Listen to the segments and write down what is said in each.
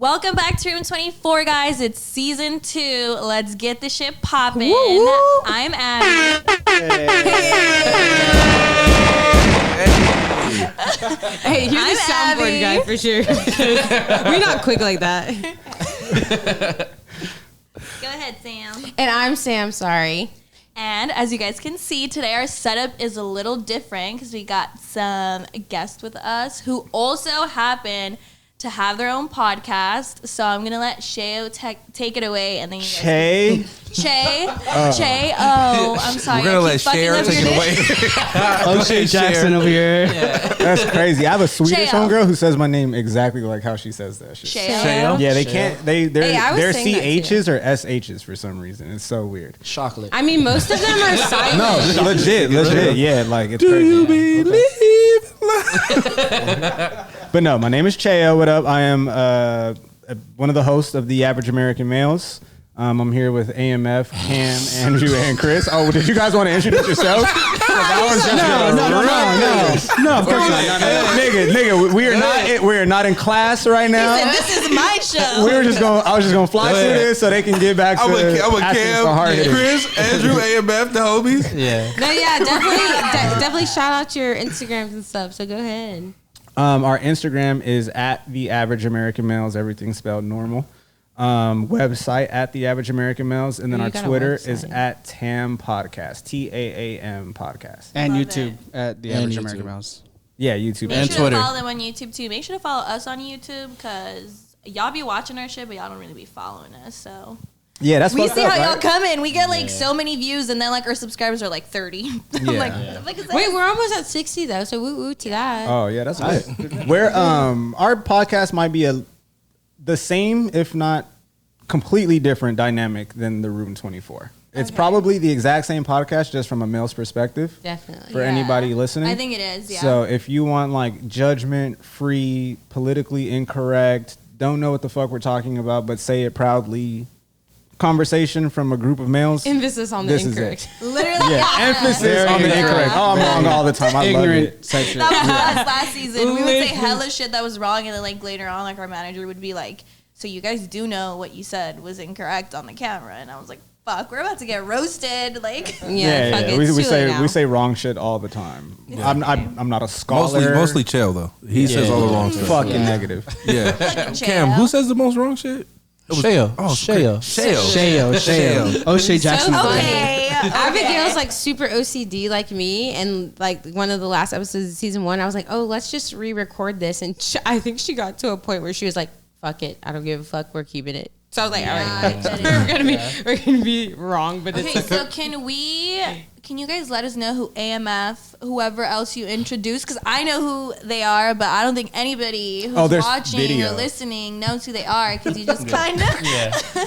Welcome back to Room 24, guys. It's season 2. Let's get the shit poppin'. I'm Abby. Hey, you're the soundboard guy for sure. We're not quick like that. Go ahead, Sam. And I'm Sam, sorry. And as you guys can see, today our setup is a little different because we got some guests with us who also happen to have their own podcast. So I'm going to let Shayo take it away. And then you guys Shay. I'm sorry. We're going to let Shayo take it away. Shay Jackson over here. Yeah. That's crazy. I have a Swedish homegirl who says my name exactly like how she says that shit. Shayo? Yeah, they can't. They're CHs or SHs for some reason. It's so weird. Chocolate. I mean, most of them are silent. No, legit. Yeah, like it's crazy. Do you believe in love? But no, my name is Cheo. What up? I am one of the hosts of The Average American Males. I'm here with AMF, Cam, Andrew, and Chris. Oh, did you guys want to introduce yourselves? No, of course not. Nigga, we are not in class right now. This is my show. I was just gonna fly through this so they can get back to I'm with asking Cam, for hard hitters. Chris, Andrew, AMF, the homies. Yeah. No, yeah, definitely shout out your Instagrams and stuff. So go ahead. Our Instagram is at The Average American Males. Everything spelled normal. Website at The Average American Males, and then our Twitter is at T.A.A.M podcast, T.A.A.M podcast, and Love YouTube it. at The Average American Males. Yeah, YouTube Make and sure Twitter. to follow them on YouTube too. Make sure to follow us on YouTube because y'all be watching our shit, but y'all don't really be following us. So Yeah, that's we fucked see up, how y'all right? come in. We get like so many views, and then like our subscribers are like 30. I'm like, what the fuck is that? Wait, we're almost at 60 though, so woo to that. Oh yeah, that's right. Where our podcast might be the same, if not completely different dynamic than the Room 24. It's probably the exact same podcast, just from a male's perspective. Definitely. For anybody listening. I think it is, yeah. So if you want like judgment-free, politically incorrect, don't know what the fuck we're talking about, but say it proudly, conversation from a group of males. Emphasis on the incorrect. Literally, Yeah, emphasis on the incorrect. Oh, I'm wrong all the time. I love it. Type shit. That was us last season. We would say hella shit that was wrong, and then like later on, like our manager would be like, so you guys do know what you said was incorrect on the camera. And I was like, fuck, we're about to get roasted. Like, Fuck Yeah. it, We it's too late now. say wrong shit all the time. Yeah. I'm not a scholar. Mostly chill though. He says all the wrong stuff. Fucking negative. Yeah. Cam, who says the most wrong shit? Shayo. Oh, Shayo. Shayo. Shay Jackson. okay. Abigail's like super OCD like me, and like one of the last episodes of season 1, I was like, oh, let's just re-record this, and I think she got to a point where she was like, fuck it, I don't give a fuck, we're keeping it. So I was like, all right, we're gonna be wrong, but Okay, so can you guys let us know who AMF, whoever else you introduced? Because I know who they are, but I don't think anybody who's there's watching video. or listening knows who they are because you just kind of.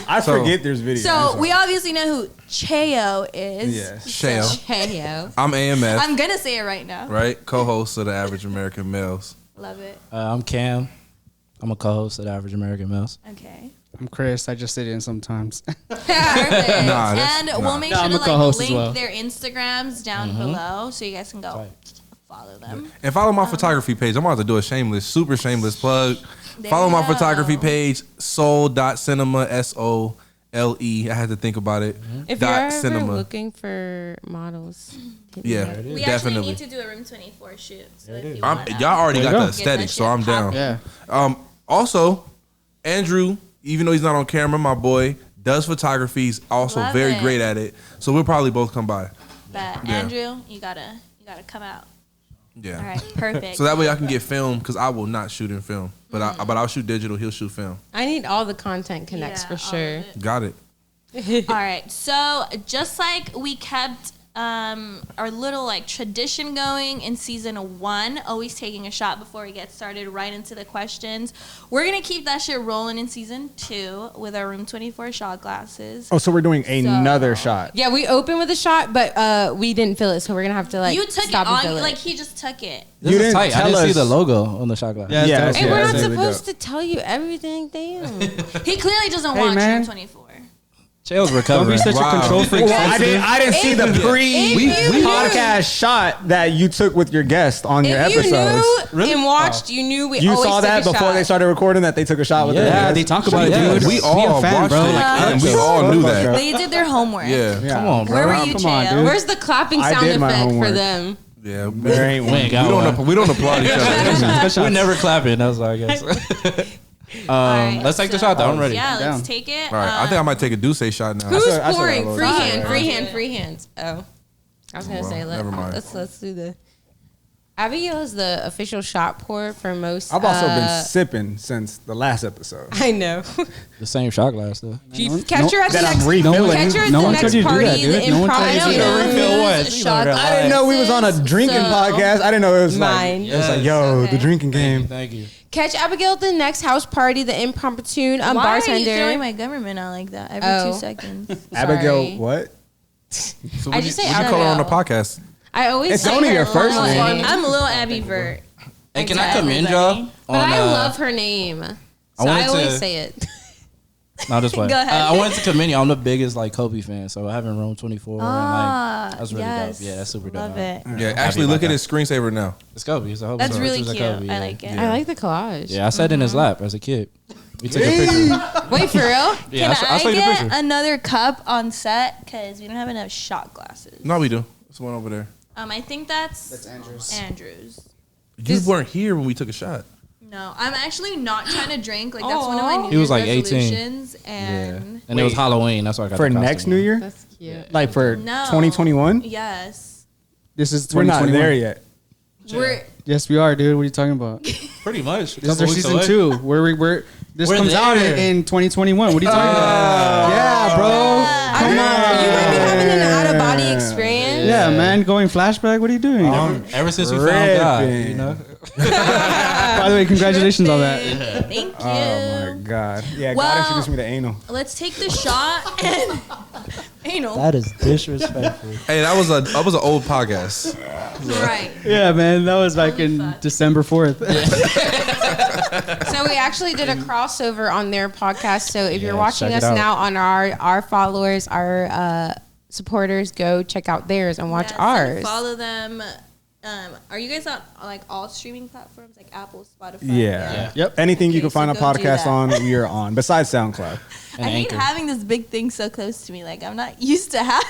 I forget there's video. So we obviously know who Cheo is. Yeah. Shayo. Heyo. I'm AMF, I'm going to say it right now. right? Co-host of The Average American Males. Love it. I'm Cam. I'm a co-host of The Average American Males. Okay. I'm Chris. I just sit in sometimes. Perfect. Nah, we'll make No, sure I'm to a co-host as link well. their Instagrams down below so you guys can go follow them. And follow my photography page. I'm about to do a super shameless plug. There Follow you my go. photography page, soul.cinema, SOLE. I had to think about it. If you're ever Cinema. looking for models, hit me Yeah, up. We actually definitely. need to do a Room 24 shoot. So if you Y'all wanna already got There the you go. aesthetic, Get so that I'm shit down. Yeah. Also, Andrew, even though he's not on camera, my boy does photography. He's also Love very it. great at it. So we'll probably both come by. bet. Yeah. Andrew, you gotta come out. Yeah. All right, perfect. So that way I can get film because I will not shoot in film, but I'll shoot digital. He'll shoot film. I need all the content connects Yeah, for all of sure. it. Got it. All right, so just like we kept our little like tradition going in season 1, always taking a shot before we get started right into the questions. We're gonna keep that shit rolling in season 2 with our Room 24 shot glasses. Oh, so we're doing another shot. Yeah, we opened with a shot, but we didn't fill it, so we're gonna have to like You took it stop and on, fill it. like he just took it. You didn't I tell didn't see us. the logo on the shot glass. Yeah, that's Hey, we're not that's really supposed dope. to tell you everything. Damn. He clearly doesn't Hey, watch man. Room 24. Chael's Don't recovering. be such Wow. a control freak. Well, I didn't see the you podcast shot that you took with your guest on your If you episodes. knew and watched, you knew we You always saw that took a before shot. they started recording that they took a shot with their Yeah, guest? they talk about it, Yeah. dude. We Be all a fan, watched bro. it. Like, And we all knew that. They did their homework. Yeah. Yeah. Come on, bro. Where were you, Come on, Chael? dude. Where's the clapping I sound did my effect for homework. them? Yeah. There ain't We one. ain't got one. We don't applaud each other. Good shots. We never clapping. That's what I guess. Alright, Let's take the so- shot though. I'm ready. Yeah, Down. let's take it. All right. I think I might take a Douce shot now. Who's said- I said pouring? I was- Free Fine. hand, free hand, Yeah. free hands. Oh, I was gonna Well, say never mind. let's do the. Abigail is the official shot pour for most. I've also been sipping since the last episode. I know. The same shot glass though. Catch her at the That I'm next. refilling. Catch her at No the one next told you to do party. that, dude. The No one improv. told you to do that. Refill what? Use You know that. I didn't know we was on a drinking So- podcast. I didn't know it was Mine. like, it was like, yo, Okay. the drinking game. Thank you. Catch Abigail at the next house party. The impromptu Why are you bartender. throwing my government out like that every Oh. 2 seconds? Abigail, Sorry. what? So I what just you say call her on the Abigail. podcast? I always It's say only her your first last name. I'm a little Abby Vert. Hey, can I Exactly, commend buddy. y'all? But on, I love her name. So I wanted always to- say it. No, just play. Go ahead. I wanted to commend you. I'm the biggest like Kobe fan, so having Room 24 and like that's really yes. dope. Yeah, that's super dope. Love it. Yeah. Actually, look at his screensaver now. It's Kobe. It's a whole That's bunch of really pictures cute. of Kobe, I yeah. like it. I like the collage. Yeah, I sat in his lap as a kid. We took a picture. Wait, for real? Yeah, Can I'll I show you the get picture. another cup on set? Because we don't have enough shot glasses. No, we do. There's one over there. I think that's Andrew's. Andrew's. You weren't here when we took a shot. No, I'm actually not trying to drink. Like that's one of my New He was Year's like 18. resolutions, Yeah. and And it was Halloween. That's why I got For the costume next New on. Year? That's cute. Like for no 2021? Yes, This is We're not 2021. there yet. we're Yes, we are, dude. What are you talking about? Pretty much. This is their season 2. We're this We're comes out there. in 2021. What are you talking about? Yeah, bro. Come on. You might be having an out of body experience. Yeah, man. Going flashback. What are you doing? Ever since we found God, Ripping. you know. By the way, congratulations on that. Thank you. Oh my God. Yeah, Well- God introduced me to anal. Let's take the shot and anal. That is disrespectful. Hey, that was an old podcast. Right. Yeah, man. That was back Holy in fuck. December 4th. So we actually did a crossover on their podcast. So if you're Yeah, watching check us it out. now on our followers, our supporters, go check out theirs and watch Yes, ours. and follow them. Are you guys on like all streaming platforms like Apple, Spotify? Yeah. Yep. Anything you Okay, can find a so go do podcast that. on, we are on. Besides SoundCloud. And I hate Anchor. having this big thing so close to me. Like I'm not used to having.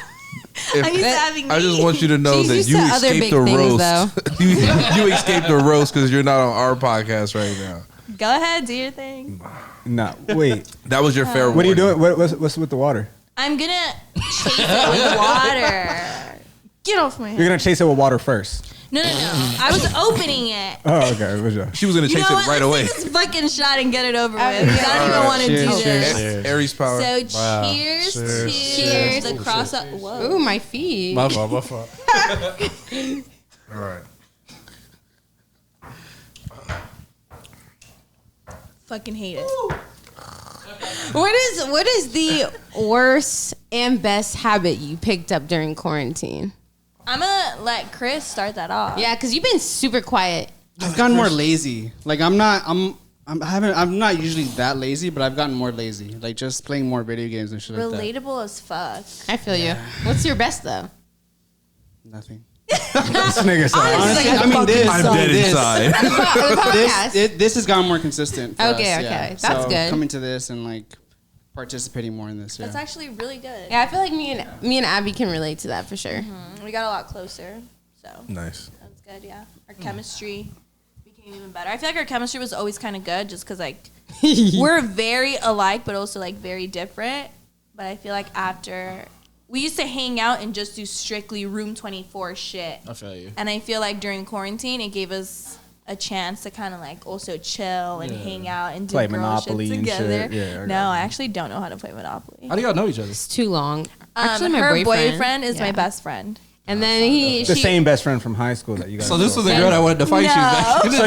If- I'm used to having. I just these. want you to know She's that used you to other escaped big the things, roast. you escaped the roast because you're not on our podcast right now. Go ahead, do your thing. No, wait. That was your fair What are you warning. doing? What's with the water? I'm gonna chase it with water. Get off my You're head. gonna chase it with water first. No. I was opening it. Oh, okay. Good job. She was gonna You chase know it what? right Let's away. take this fucking shot and get it over with. Okay. I don't even want to do Cheers, this. Cheers. Aries power. So Wow. cheers Cheers. to Cheers. the cross up. Whoa. Ooh, my feet. My fault. My fault. All right. Fucking hate it. What is the worst and best habit you picked up during quarantine? I'm gonna let Chris start that off. Yeah, because you've been super quiet. I've gotten more lazy. Like I'm not usually that lazy, but I've gotten more lazy. Like just playing more video games and shit like that. Relatable as fuck. I feel you. What's your best though? Nothing. This nigga said, Honestly, I mean this. I'm dead inside. The podcast. This has gotten more consistent. For Okay, us, okay. yeah. That's so good. Coming to this and like participating more in this. Yeah. That's actually really good. Yeah, I feel like me and Abby can relate to that for sure. We got a lot closer. So Nice. that's good, yeah. Our chemistry became even better. I feel like our chemistry was always kind of good just because, like, we're very alike, but also, like, very different. But I feel like after... We used to hang out and just do strictly Room 24 shit. I feel you. And I feel like during quarantine, it gave us a chance to kind of, like, also chill and hang out and do Play girl Monopoly shit and together. shit. Yeah, I No, got I actually don't know how to play Monopoly. How do y'all know each other? It's too long. Actually, my her boyfriend is my Yeah. best friend. And then he the she, same best friend from high school that you guys. So this was the girl that wanted to fight you back. So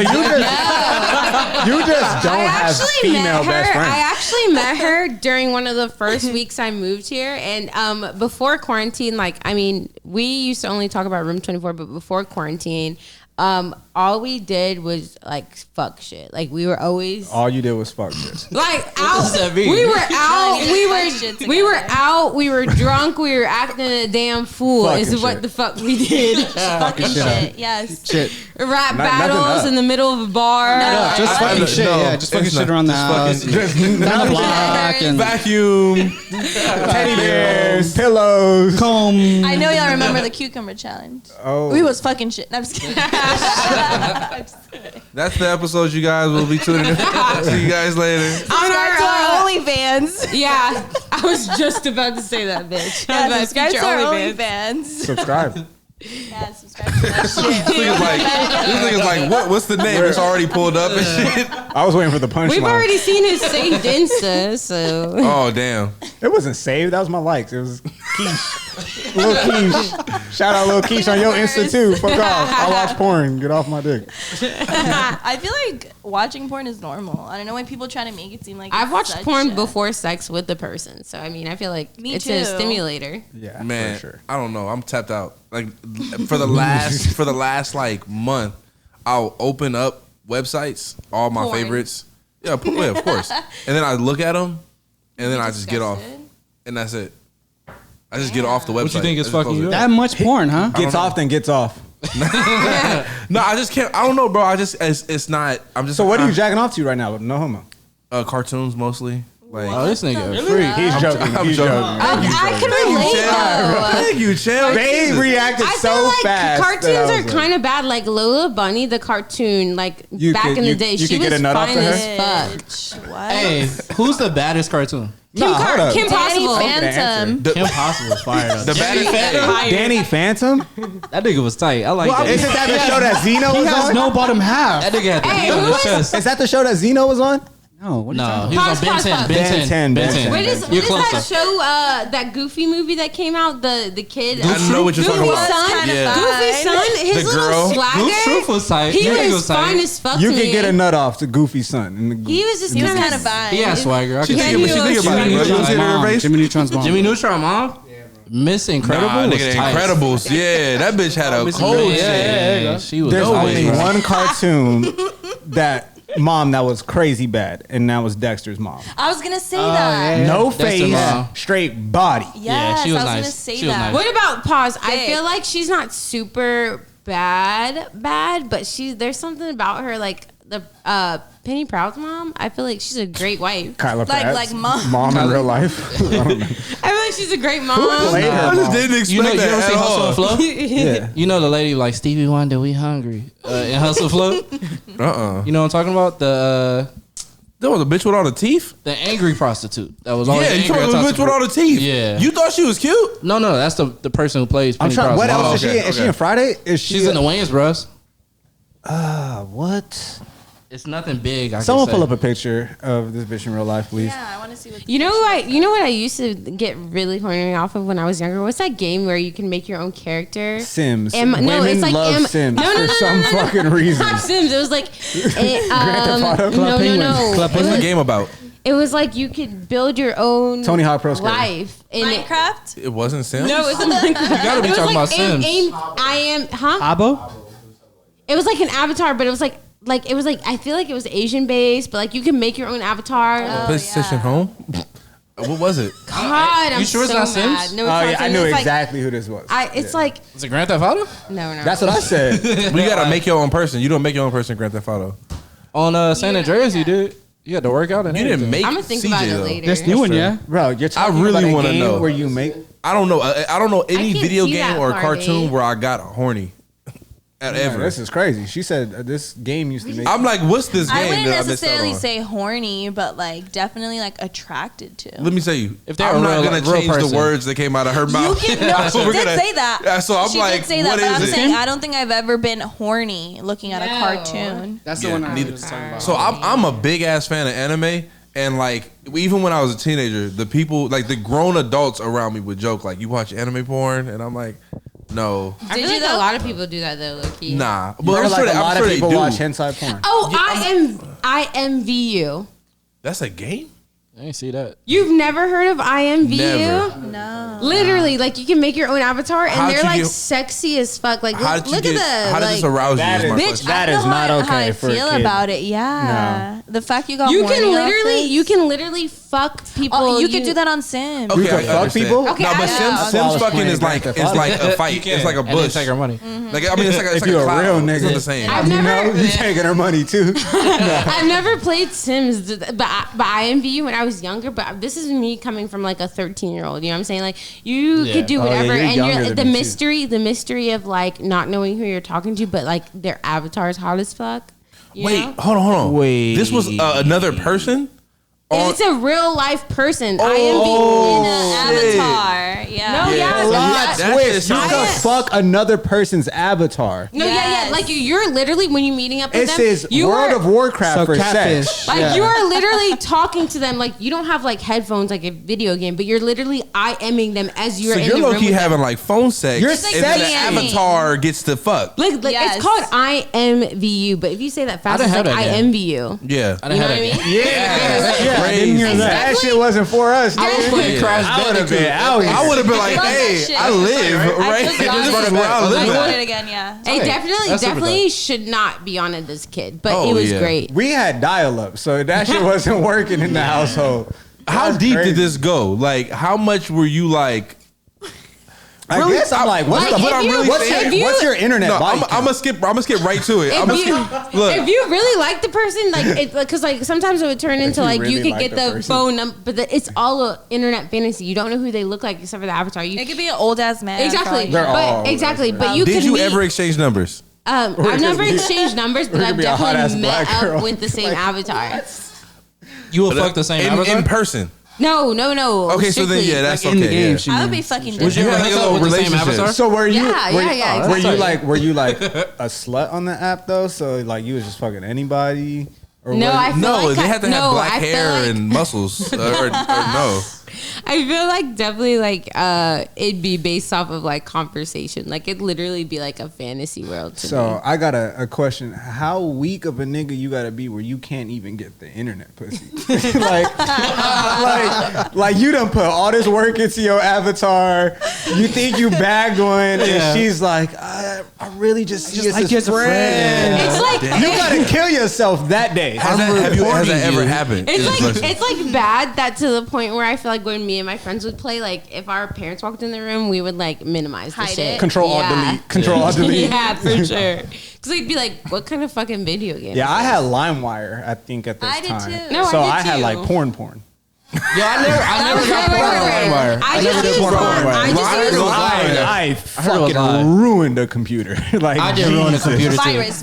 you just don't have female best friends. I actually met her during one of the first weeks I moved here, and before quarantine, like I mean, we used to only talk about Room 24, but before quarantine, all we did was like fuck shit. Like we were always All you did was fuck shit. like out. does that mean? We were out. Trying to We get shit were we were together. out. We were drunk. We were acting a damn fool. Fucking Is what shit. the fuck we did. Fucking shit up. shit. Yes. Shit. Rap Nothing battles up. in the middle of a bar. No. Just fucking no, shit. no, Yeah, just fucking it's shit not. around the Just house. fucking- Down the block and Vacuum. Teddy bears, pillows. comb. I know y'all remember the cucumber challenge. Oh, We was fucking shit. No, I'm just kidding. I'm just kidding. That's the episode, you guys. Will be tuning in. See you guys later. Subscribe to our OnlyFans. Yeah, I was just about to say that, bitch. I was Yeah, about to subscribe feature to our OnlyFans. OnlyFans. subscribe. Yeah, subscribe to that shit. This nigga's like, what's the name? It's already pulled up and shit. I was waiting for the punchline. We've already seen his saved Insta, so Oh, damn. It wasn't saved. That was my likes. It was Quiche. Lil Quiche. Shout out Lil Quiche on your Insta too. Fuck off. I watch porn. Get off my dick. I feel like watching porn is normal. I don't know why people try to make it seem like I've it's watched such porn a- before sex with the person. So I mean, I feel like Me it's a too. stimulator. Yeah, Man, for sure. I don't know. I'm tapped out. Like for the last like month, I'll open up websites, all my Porn. favorites. Yeah, yeah, of course. And then I look at them, and then I just get off, Disgusted. and that's it. I just get off the website. What you think is I just fucking close you it. up? That much porn, huh? Gets off, then gets off. No, I just can't. I don't know, bro. I just it's not. I'm just. So what are you jacking off to right now? No homo. Cartoons mostly. Like Oh, this nigga a freak. He's joking. I'm He's joking. joking. I can relate though. Thank you, Champ. They reacted I so feel like fast. cartoons that I are was kind of bad. Like Lola Bunny, the cartoon, like You back could- in the you- day, you she could get was a nut off fine to her? as fuck. What? Hey, who's the baddest cartoon? Nah, hold up. Kim Danny Possible. Phantom. Kim Possible is fire. though. The baddest. Danny Phantom? That nigga was tight. I like that. Isn't that the show that Zeno He was has on? no bottom half. That nigga had the Hey, heat on who his is- chest. Is that the show that Zeno was on? No, what are you No, talking he was Pause, on Ben pause, 10. pause. Ben Ben 10. 10, Ben Ben 10. 10. What is You're that closer. show? That Goofy movie that came out. The kid. I know what you're talking Goofy about. son. Yeah. Goofy son. His The little girl. swagger. Goose Truth was tight. He That nigga was tight. fine as fuck. You to could me. get a nut off to Goofy's son. And the He was just He was kind kind of of fine. He had swagger. I She can think see about it, bro. Jimmy You was Neutron in her mom. face? Jimmy Neutron's mom. Jimmy Neutron, mom. Miss Incredible. Nah, was nigga, the tight. Incredibles. Yeah, that bitch had a Miss cold Incredibles. shit. Yeah, she was. There's tight, only bro. one cartoon that was crazy bad, and that was Dexter's mom. I was gonna say that. yeah. No Dexter's face, mom. straight body. Yes, she was I was nice. gonna say She was that. nice. What about pause? I Thick. feel like she's not super bad, but there's something about her like the Penny Proud's mom. I feel like she's a great wife. Kyla Like- Pratt, like mom. in real life. I don't know. I feel like she's a great mom. Played her I just mom. didn't expect You know, you that ever at seen Hustle all. and Flow? Yeah. You know the lady like Stevie Wonder, we hungry in Hustle Flow. You know what I'm talking about? That was a bitch with all the teeth. The angry prostitute that was always Yeah, you angry. talking about the bitch with all the teeth. Yeah. You thought she was cute? No, that's the person who plays I'm Penny trying. Proud's What mom. else is she? okay, Is she okay. in Friday? Is she? She's in the Wayans Bros. What? It's nothing big. Someone can pull say. up a picture of this bitch in real life, please. Yeah, I want to see what. You know what I used to get really horny off of when I was younger? What's that game where you can make your own character? Sims. No, Women it's like love Sims for some fucking reason. Not Sims. It was like Theft Auto? no. What's the game about? It was like you could build your own Tony Hawk Pro Skater. life. And Minecraft. It wasn't Sims? No, it wasn't Minecraft. You gotta be talking about Sims. Abo? It was like an avatar, but it was like it was like I feel like it was Asian based, but like you can make your own avatar. PlayStation Home? What was it? God, I'm You sure it's so not Sims? mad. No, it's Oh not yeah, I Sims. knew It's like- exactly who this was. It's like Is it Grand Theft Auto? no. That's what I said. We gotta make your own person. You don't make your own person in Grand Theft Auto. On San Andreas, you did. You had to work out and You didn't everything. make I'm gonna think CJ, about it though. later. This new one, yeah. Bro, you're talking really about a wanna game know. where you make. I don't know. I don't know any can't video see game that or part, cartoon eh? where I got horny. At Man, ever. this is crazy. She said this game used to make. I'm like, what's this game I wouldn't that I missed out necessarily on? say horny, but like definitely like attracted to. Let me tell you, If they're I'm a not real- gonna like, real change the person. words that came out of her You mouth. can, no, she We're did gonna- say that. Yeah, so I'm she like, did say that, what but I'm is it? saying I don't think I've ever been horny looking at a No. cartoon. That's Yeah, the one I neither- was talking about. So I'm a big ass fan of anime, and like even when I was a teenager, the people like the grown adults around me would joke like, "You watch anime porn?" And I'm like, "No, I Did feel you like though? a lot of people do that though, Loki. nah." You But heard I'm like sure, a lot of people they do. watch hentai porn. Oh, I envy you. That's a game. I ain't see that. You've never heard of IMVU? Never. No. Literally, like you can make your own avatar, and How'd they're you like get- sexy as fuck. Like How look, did you look get? at the How did like. this arouse you? That Is my is- question. that I don't is know not how okay I for a feel kid. about it. Yeah, the fact you got You horny can off literally, this. you can literally fuck people. Oh, you could do that on Sim. Okay, You can I fuck understand. people? Okay, no, but I Sims, know. Sims So I was fucking playing is like Grand it's Theft like Auto. a fight. You can, It's like a and then bush. take her money. Like I mean, it's like If it's you're like a cloud. real It's nigga, not the same. I've you never- know, you taking her money too. I've never played Sims, but IMVU when I was younger. But this is me coming from like a 13-year-old. You know what I'm saying? Like you Yeah. could do Oh, yeah, whatever, you're and younger you're than the me, too. mystery of like not knowing who you're talking to, but like their avatar is hot as fuck. You Wait, know? hold on. Wait. This was another person. It's a real life person. In IMVU. an shit. avatar. Yeah. No, yeah, Oh, Plot that twist. shit You sounds- can fuck another person's avatar. No, yeah. Yes. Like you're literally when you're meeting up with It them, says you World are of Warcraft for sex. like you are literally talking to them. Like you don't have like headphones like a video game, but you're literally IMing them as you're So in you're the low room key with having them. like phone sex. You're and then the sexy. avatar gets to fuck. Like Yes. it's called IMVU, but if you say that fast, didn't it's like have that game. IMVU. Yeah. I You didn't know what have I mean? that. Yeah, I Crazy. didn't hear that. That Definitely- shit wasn't for us. I was dude. playing Crash I would have been out here. I would have been like, Love that hey, shit. I live I right. just This got is it. where I I live want at. it again. Yeah. It That's super definitely should not be on it as kid, but Oh, it was yeah. great. We had dial-up, so that shit wasn't working in the household. How That's deep crazy. did this go? Like, how much were you like? I Really? guess I'm like, what's Like, the? if I'm you- really What's saying- your, what's your internet? No, body I'm count? gonna skip. I'm gonna skip right to it. I'm If gonna you, skip. Look, if you really like the person, like, because like sometimes it would turn into you like really you could like get the the person. phone number, but it's all a internet fantasy. You don't know who they look like except for the avatar. You It could be an old ass man. exactly, They're all but old, exactly, that's but you did could you meet, ever exchange numbers? I've could never be- exchanged numbers, but could I've be a hot-ass definitely met black girl. up with the same avatar. You will fuck the same in, avatar? in person. No. Okay, so then strictly. yeah, that's Like in the okay. game, Yeah. she I would be means. fucking Would you different. have like a hook up little with the same relationship? avatar? So were you? Yeah, were, yeah. Were you like a slut on the app though? So like you was just fucking anybody? Or No, what? I feel No, like they have to have no, black I feel hair like- and muscles, or no. I feel like definitely like it'd be based off of like conversation. Like it'd literally be like a fantasy world to So me. I got a question. How weak of a nigga you gotta be where you can't even get the internet pussy? like you done put all this work into your avatar. You think you bagged one, and she's like, I really just see like you as as a a friend. It's like You gotta kill yourself that day. Has that ever happened? It's Is the like question. it's like bad that to the point where I feel like when me and my friends would play, like if our parents walked in the room, we would like minimize the Hide shit. it. Control Alt Yeah. Delete. Control Alt Delete. Yeah, for sure. Because they'd be like, "What kind of fucking video game?" Yeah, is I this? had LimeWire, I think, at this I did time. too. No, so I did I had too. like porn. Yo, I never got Wait, porn wait, on wait. LimeWire. I never just did used porn on porn. LimeWire. I just Well, used I porn. I heard it was fucking live. ruined a computer. Like I did ruin a Jesus. computer too. Virus.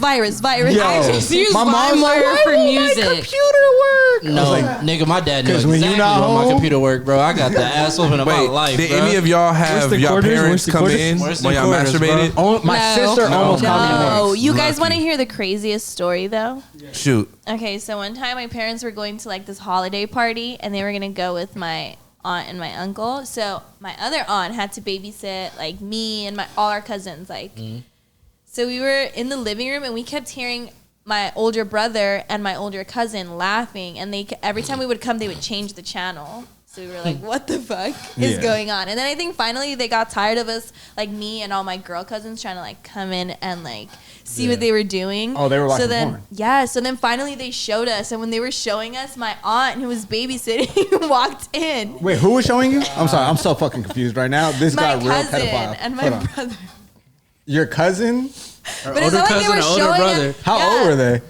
Yo, I just used my mom's like, LimeWire "Why for won't music." my computer work? I was No, like, nigga, my dad knew 'Cause exactly when you not what my home- computer worked, bro. I got the ass whooping of my Wait, life, did bro. any of y'all have the your quarters? parents Where's the come quarters? in Where's the when y'all quarters, bro? masturbated? oh, my No. sister almost called me No, once. you guys Lucky. want to hear the craziest story though? Shoot. Okay, so one time my parents were going to like this holiday party and they were gonna go with my aunt and my uncle. So my other aunt had to babysit like me and all our cousins. Like, so we were in the living room and we kept hearing my older brother and my older cousin laughing, and every time we would come, they would change the channel. So we were like, what the fuck is Yeah. going on? And then I think finally they got tired of us, like me and all my girl cousins trying to like come in and like see what they were doing. Oh, they were watching so then, porn. Yeah, so then finally they showed us, and when they were showing us, my aunt who was babysitting walked in. Wait, who was showing you? I'm sorry, I'm so fucking confused right now. This My got real cousin pedophile. and my Hold on. brother. Your cousin? But it's not like they were showing us. How old were they?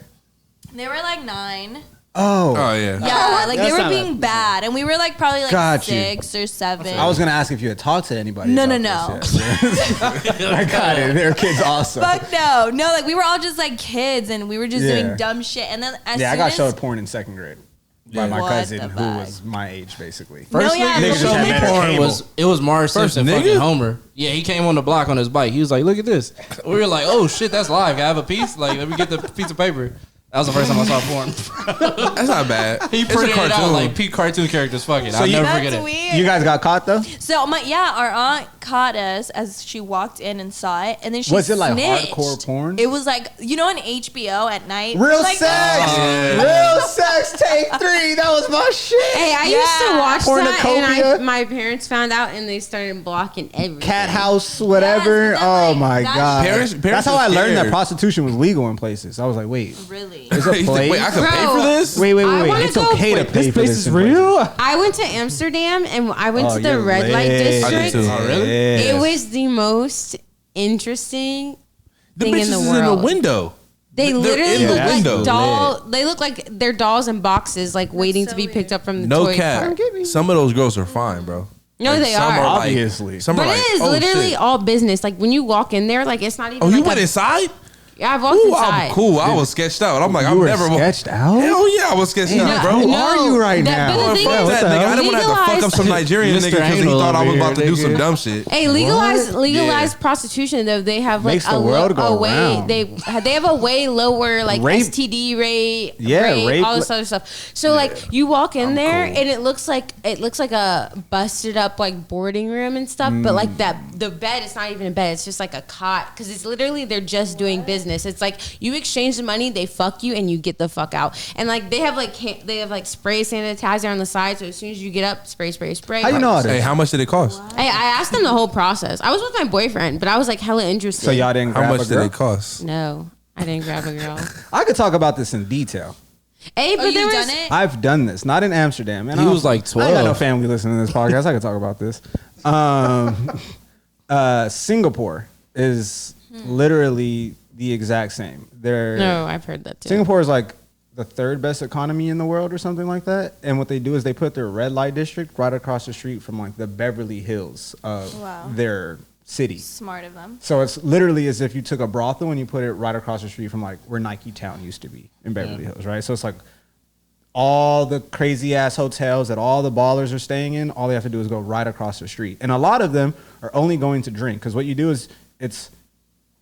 They were like 9. Oh, Oh yeah. Yeah, like they That's were not being bad, and we were like probably like Got you. 6 or 7. I was gonna ask if you had talked to anybody. No, about no, this yet. I got it. Their kids awesome. Fuck no, like we were all just like kids, and we were just Yeah. doing dumb shit. And then as Yeah, I soon got as, showed porn in 2nd grade by my What cousin the who fuck? was my age, basically. No, yeah, niggas but just had we better were- cable. It was Mars First Simpson nigga? fucking Homer. Yeah, he came on the block on his bike. He was like, "Look at this." We were like, "Oh shit, that's live. Can I have a piece? Like, let me get the piece of paper." That was the first time I saw porn. That's not bad. He It's a printed it out cartoon. like peak cartoon characters. Fuck it, I'll you- never That's forget it. weird. You guys got caught though? So our aunt caught us as she walked in and saw it, and then she Was it like snitched. hardcore porn? It was like, you know, on HBO at night. Real like, sex, real sex. Take 3. That was my shit. Hey, I used to watch that, Pornocopia. and my parents found out, and they started blocking everything. Cat house, whatever. Yes, and oh then, my that god. Parents That's how are I learned that scared. prostitution was legal in places. I was like, wait, Really? there's a Wait, place. I could pay Bro. for this? Wait. I wanna It's go- okay to wait, pay for Place this. is in places. real. I went to Amsterdam, and I went Oh, to the you're red light lit. I did district. too. Oh, really? It Yes. was the most interesting The thing bitches in the is world. in the window. They They're literally in the look like window. doll. They look like they're dolls in boxes, like waiting so to be weird. picked up from the No toy cap. cart. Some of those girls are fine, bro. No, they some are. like- Obviously. some But are it like, is oh, literally shit. all business. Like when you walk in there, like it's not even. Oh, you like went a- inside? Yeah, I've walked Ooh, inside. I'm cool. I was sketched out. I'm like, You I'm were never sketched out? Hell yeah, I was sketched out, bro. Who are you right now? But the thing Fuck is, that nigga. I didn't want to have to fuck up legalized- some Nigerian Mr. nigga because he Anal thought I was over about to here, do some nigga. dumb shit. Hey, legalized prostitution though. They have like Makes the world go way round. they have a way lower like Rape- STD rate, Yeah, rape- all this other stuff. So like you walk in there and it looks like a busted up like boarding room and stuff, but like the bed is not even a bed. It's just like a cot because it's literally they're just doing business. It's like you exchange the money, they fuck you, and you get the fuck out. And like they have like spray sanitizer on the side, so as soon as you get up, spray. How you know all Hey, this? how much did it cost? Hey, I asked them the whole process. I was with my boyfriend, but I was like hella interested. So y'all didn't How grab much a did girl? it cost? No, I didn't grab a girl. I could talk about this in detail. Hey, but Oh, there you was done it? I've done this, not in Amsterdam. And He I don't- was like I ain't got no 12. family listening to this podcast. I could talk about this. Singapore is literally the exact same. no, I've heard that too. Singapore is like the 3rd best economy in the world or something like that. And what they do is they put their red light district right across the street from like the Beverly Hills of Wow. their city. Smart of them. So it's literally as if you took a brothel and you put it right across the street from like where Nike Town used to be in Beverly Hills, right? So it's like all the crazy ass hotels that all the ballers are staying in, all they have to do is go right across the street. And a lot of them are only going to drink because what you do is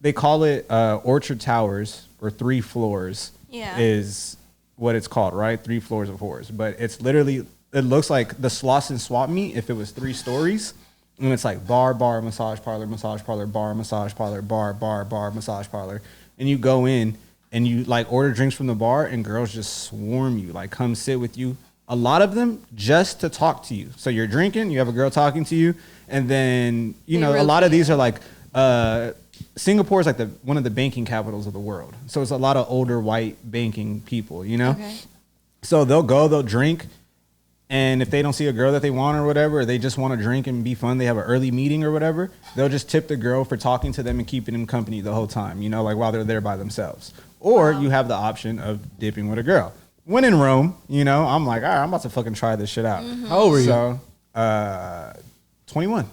they call it Orchard Towers or 3 floors Yeah. is what it's called, right? 3 floors of whores. But it's literally, it looks like the Sloss and Swap Meet if it was 3 stories. And it's like bar, massage parlor, bar, massage parlor, bar, massage parlor. And you go in and you like order drinks from the bar and girls just swarm you, like come sit with you. A lot of them just to talk to you. So you're drinking, you have a girl talking to you. And then, you They know, a lot of rotate. these are like, Singapore is like one of the banking capitals of the world. So it's a lot of older white banking people, you know? Okay. So they'll drink. And if they don't see a girl that they want or whatever, or they just want to drink and be fun, they have an early meeting or whatever, they'll just tip the girl for talking to them and keeping them company the whole time, you know, like while they're there by themselves. Or you have the option of dipping with a girl. When in Rome, you know, I'm like, all right, I'm about to fucking try this shit out. How old were you? So, 21.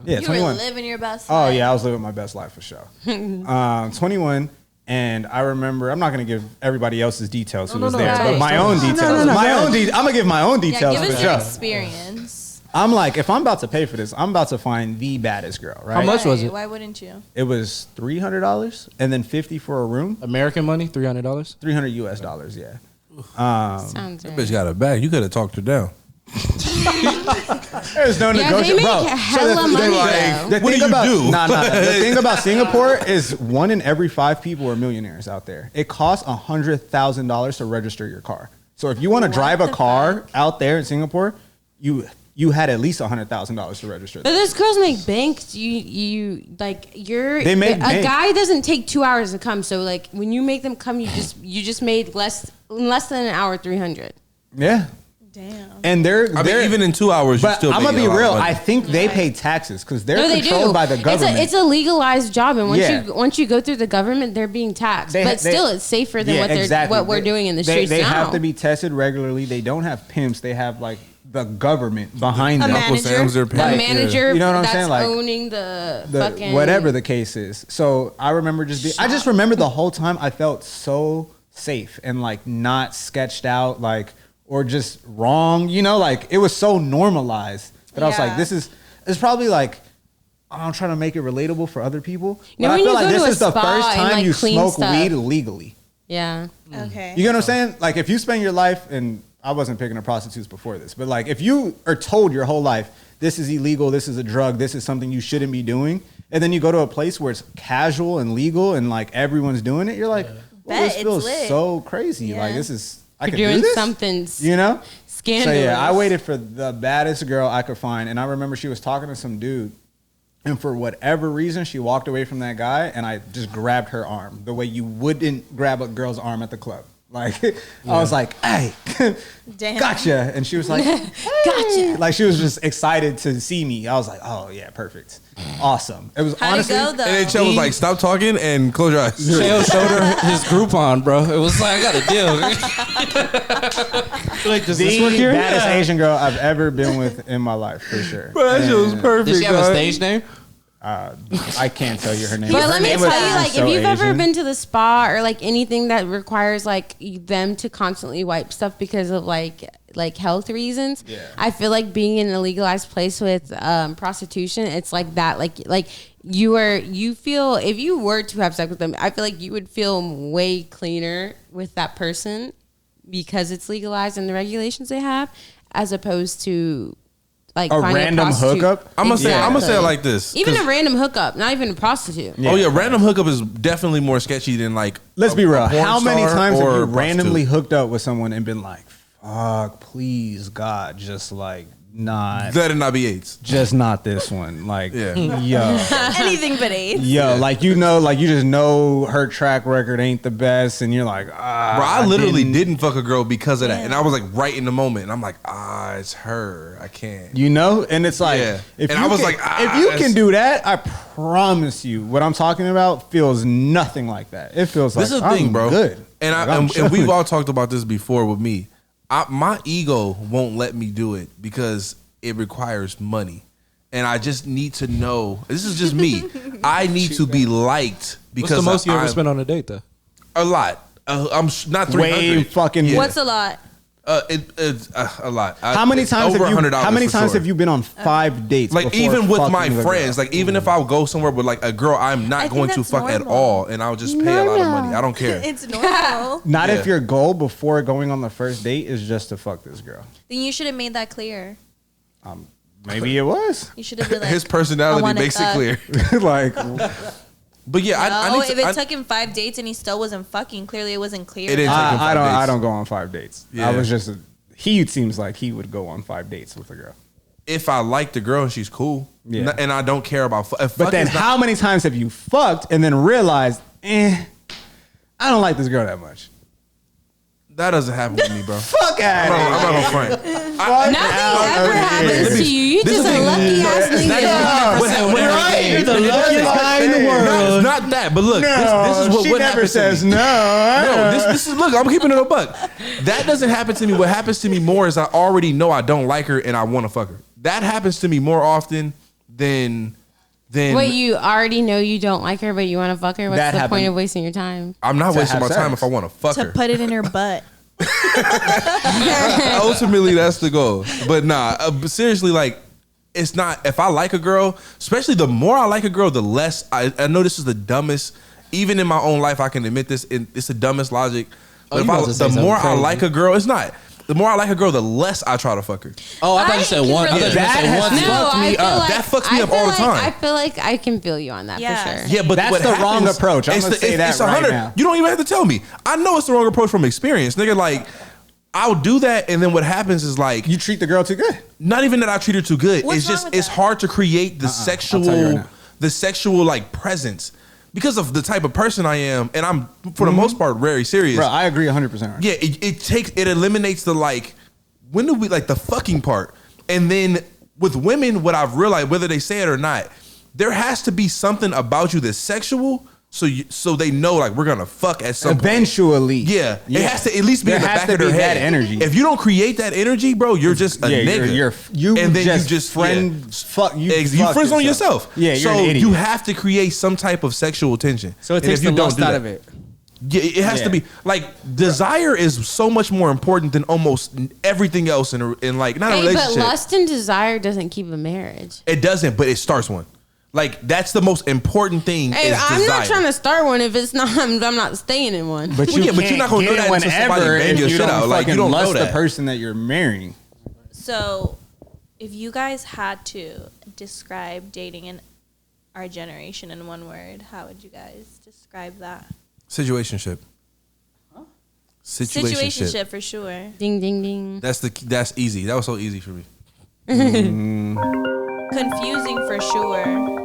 Yeah, You 21. were living your best Oh life. yeah, I was living my best life for sure. 21, and I remember I'm not gonna give everybody else's details who was there, but my own details. I'm gonna give my own Yeah, details give for us your sure. experience. I'm like, if I'm about to pay for this, I'm about to find the baddest girl, right? How much was Right, it? Why wouldn't you? It was $300 and then $50 for a room. American money, $300. $300 US, yeah. Sounds That right. bitch got a bag. You could have talked her down. There's no Yeah, they negotiation, make bro. hella money though. The What thing do you about, do? The thing about Singapore is 1 in every 5 people are millionaires out there. It costs $100,000 to register your car. So if you want to drive a car out there in Singapore, you had at least $100,000 to register. But those girls make bank. They make a bank. guy doesn't take 2 hours to come. So like when you make them come, you just made less than an hour, 300. Yeah, Damn. and they're I mean, even in 2 hours, you But still. I'm gonna making be a lot of real. money. I think they pay taxes because they're No, they controlled do. by the government. It's a legalized job, and Yeah. once you go through the government, they're being taxed. But still, it's safer than what we're doing in the streets They now. have to be tested regularly. They don't have pimps. They have like the government behind A them. Uncle manager. Sam's their the pimp. manager You know what I'm that's saying? Like, owning the the fucking whatever the case is. So I remember I just remember the whole time I felt so safe and like not sketched out, like or just wrong. You know, like it was so normalized that I was like, Yeah. it's probably like. I'm trying to make it relatable for other people. You know, But I when feel you like go this to a is the spa first and, time like, you clean smoke stuff. weed legally. Yeah. Okay. You get what I'm saying? Like if you spend your life in I wasn't picking up prostitutes before this, but like if you are told your whole life this is illegal, this is a drug, this is something you shouldn't be doing, and then you go to a place where it's casual and legal and like everyone's doing it, you're like, well, this feels so crazy. Like this is I could doing do this? something, you know? scandalous. So yeah, I waited for the baddest girl I could find, and I remember she was talking to some dude. And for whatever reason, she walked away from that guy, and I just grabbed her arm the way you wouldn't grab a girl's arm at the club. Like, I was like, hey, gotcha. And she was like, hey. Gotcha. Like, she was just excited to see me. I was like, oh, yeah, perfect. Awesome. It was How'd honestly. it go, though? And then Chell was like, stop talking and close your eyes. Chell showed her his Groupon, bro. It was like, I got a deal. Like, does this work The here? baddest Asian girl I've ever been with in my life, for sure. Bro, that shit was perfect. Did she have a dog. stage name? I can't tell you her name. But Her let me name tell was you, like, so if you've ever Asian. been to the spa or like anything that requires like them to constantly wipe stuff because of like health reasons, I feel like being in a legalized place with prostitution, it's like that. Like you feel, if you were to have sex with them, I feel like you would feel way cleaner with that person because it's legalized and the regulations they have, as opposed to like A finding random prostitute. hookup? I'm gonna say Exactly. it like this. Even 'cause- a random hookup, not even a prostitute. Oh yeah, random hookup is definitely more sketchy than like. Let's be real. a porn How many star times have or you a prostitute. randomly hooked up with someone and been like, fuck, please, God, just like not, That'd not be AIDS. just not this one. Like, Yeah. yo, Anything but AIDS. yo, like, you know, like you just know her track record ain't the best, and you're like, ah. Bro, I literally didn't fuck a girl because of that, and I was like right in the moment, and I'm like, it's her. I can't. You know, and it's like, Yeah. if And you I was can, like, if you that's- can do that, I promise you, what I'm talking about feels nothing like that. It feels like This is the thing, I'm bro. good. And Like, I I'm and we've chilling. all talked about this before with me. My ego won't let me do it because it requires money. And I just need to know. This is just me. I need to be liked because What's the most you ever I'm- spent on a date, though? A lot. Not 300. way fucking. Yeah. What's a lot? It's a lot. How many It's times over have you? $100 How many for times sure. have you been on 5 dates? Like before even with fucking my the friends, girl? like even if I go somewhere with like a girl I'm I not think going to that's fuck at normal. all, and I'll just pay a lot of money. I don't care. It's normal. Not Yeah. if your goal before going on the first date is just to fuck this girl. Then you should have made that clear. Maybe it was. You should have been like, His I personality want makes it it, clear. Like, But yeah, I no, need to, if it I- took him 5 dates and he still wasn't fucking, clearly it wasn't clear. It didn't take him 5 dates. I don't go on 5 dates. Yeah. I was just. He seems like he would go on 5 dates with a girl. if I like the girl and she's cool, Yeah. and I don't care about. If But fuck then, is not- how many times have you fucked and then realized, I don't like this girl that much? that doesn't happen with me, bro. Fuck I'm out. not gonna front. Nothing ever happens Let me- to you. You this just is a the- lucky ass nigga. You're the luckiest guy in the No, world. it's not that. But look, this is what she what never happens says to me. no. No, this is look. I'm keeping it a buck. That doesn't happen to me. What happens to me more is I already know I don't like her and I want to fuck her. That happens to me more often than. Wait, you already know you don't like her, but you want to fuck her? What's That the happened. point of wasting your time? I'm not To wasting my have time sex. if I want to fuck to her. put it in her butt. Ultimately, that's the goal. But nah, but seriously, like, it's not. If I like a girl, especially the more I like a girl, the less I know this is the dumbest. Even in my own life, I can admit this. It's the dumbest logic. But you if about to say the something more I crazy. like a girl, it's not. The more I like a girl, the less I try to fuck her. Oh, I thought you I said can one. I thought you relate. said That one. has- No, fucked I me feel up. like That fucks me I up feel all the like- time. I feel like I can feel you on that Yeah. for sure. Yeah, but That's what the wrong happens- approach. I'm it's gonna say that a right 100. now. You don't even have to tell me. I know it's the wrong approach from experience, nigga. Like, I'll do that, and then what happens is like, You treat the girl too good. not even that I treat her too good. What's it's wrong just with it's that? hard to create the I'll tell you right now. sexual like presence because of the type of person I am, and I'm for the most part very serious. Bro, I agree 100%. Right? Yeah, it eliminates the like, when do we like the fucking part, and then with women, what I've realized, whether they say it or not, there has to be something about you that's sexual, so they know like we're gonna fuck at some point. Eventually. Yeah, it has to at least be There in the has back to of their be head. that energy. If you don't create that energy, bro, you're just a nigga. You and then just you just friend yeah. fuck you. You fuck friends on yourself. Yeah, you're so an idiot. you have to create some type of sexual tension. So it And takes if you the don't lust do out that- of it. Yeah, it has Yeah. to be like desire is so much more important than almost everything else in like not a Hey, but relationship. lust and desire doesn't keep a marriage. It doesn't, but it starts one. Like that's the most important thing. Hey, is I'm desire. not trying to start one if it's not. I'm not staying in one. But Well, yeah, but you're not gonna know that until somebody bang your you shit don't out. Like, you fucking don't know lust the that. person that you're marrying. So, if you guys had to describe dating in our generation in one word, how would you guys describe that? Situationship. Situationship for sure. Ding ding ding. That's easy. That was so easy for me. Confusing for sure.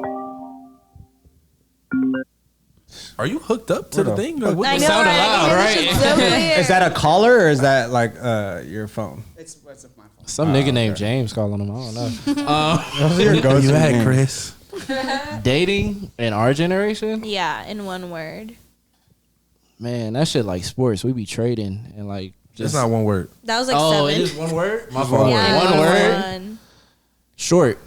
Are you hooked up to the What the thing? Like, what I the- know, sounded loud, This right? shit's so weird. Is that a caller or is that like your phone? It's my phone. Some nigga named James calling him. I don't know. Those are your go-to you had names. Chris? Dating in our generation, Yeah, in one word. man, that shit like sports. We be trading and like That's just. not one word. That was like Oh, it seven. is one word. My It's fault. one Yeah, One word. one. Short.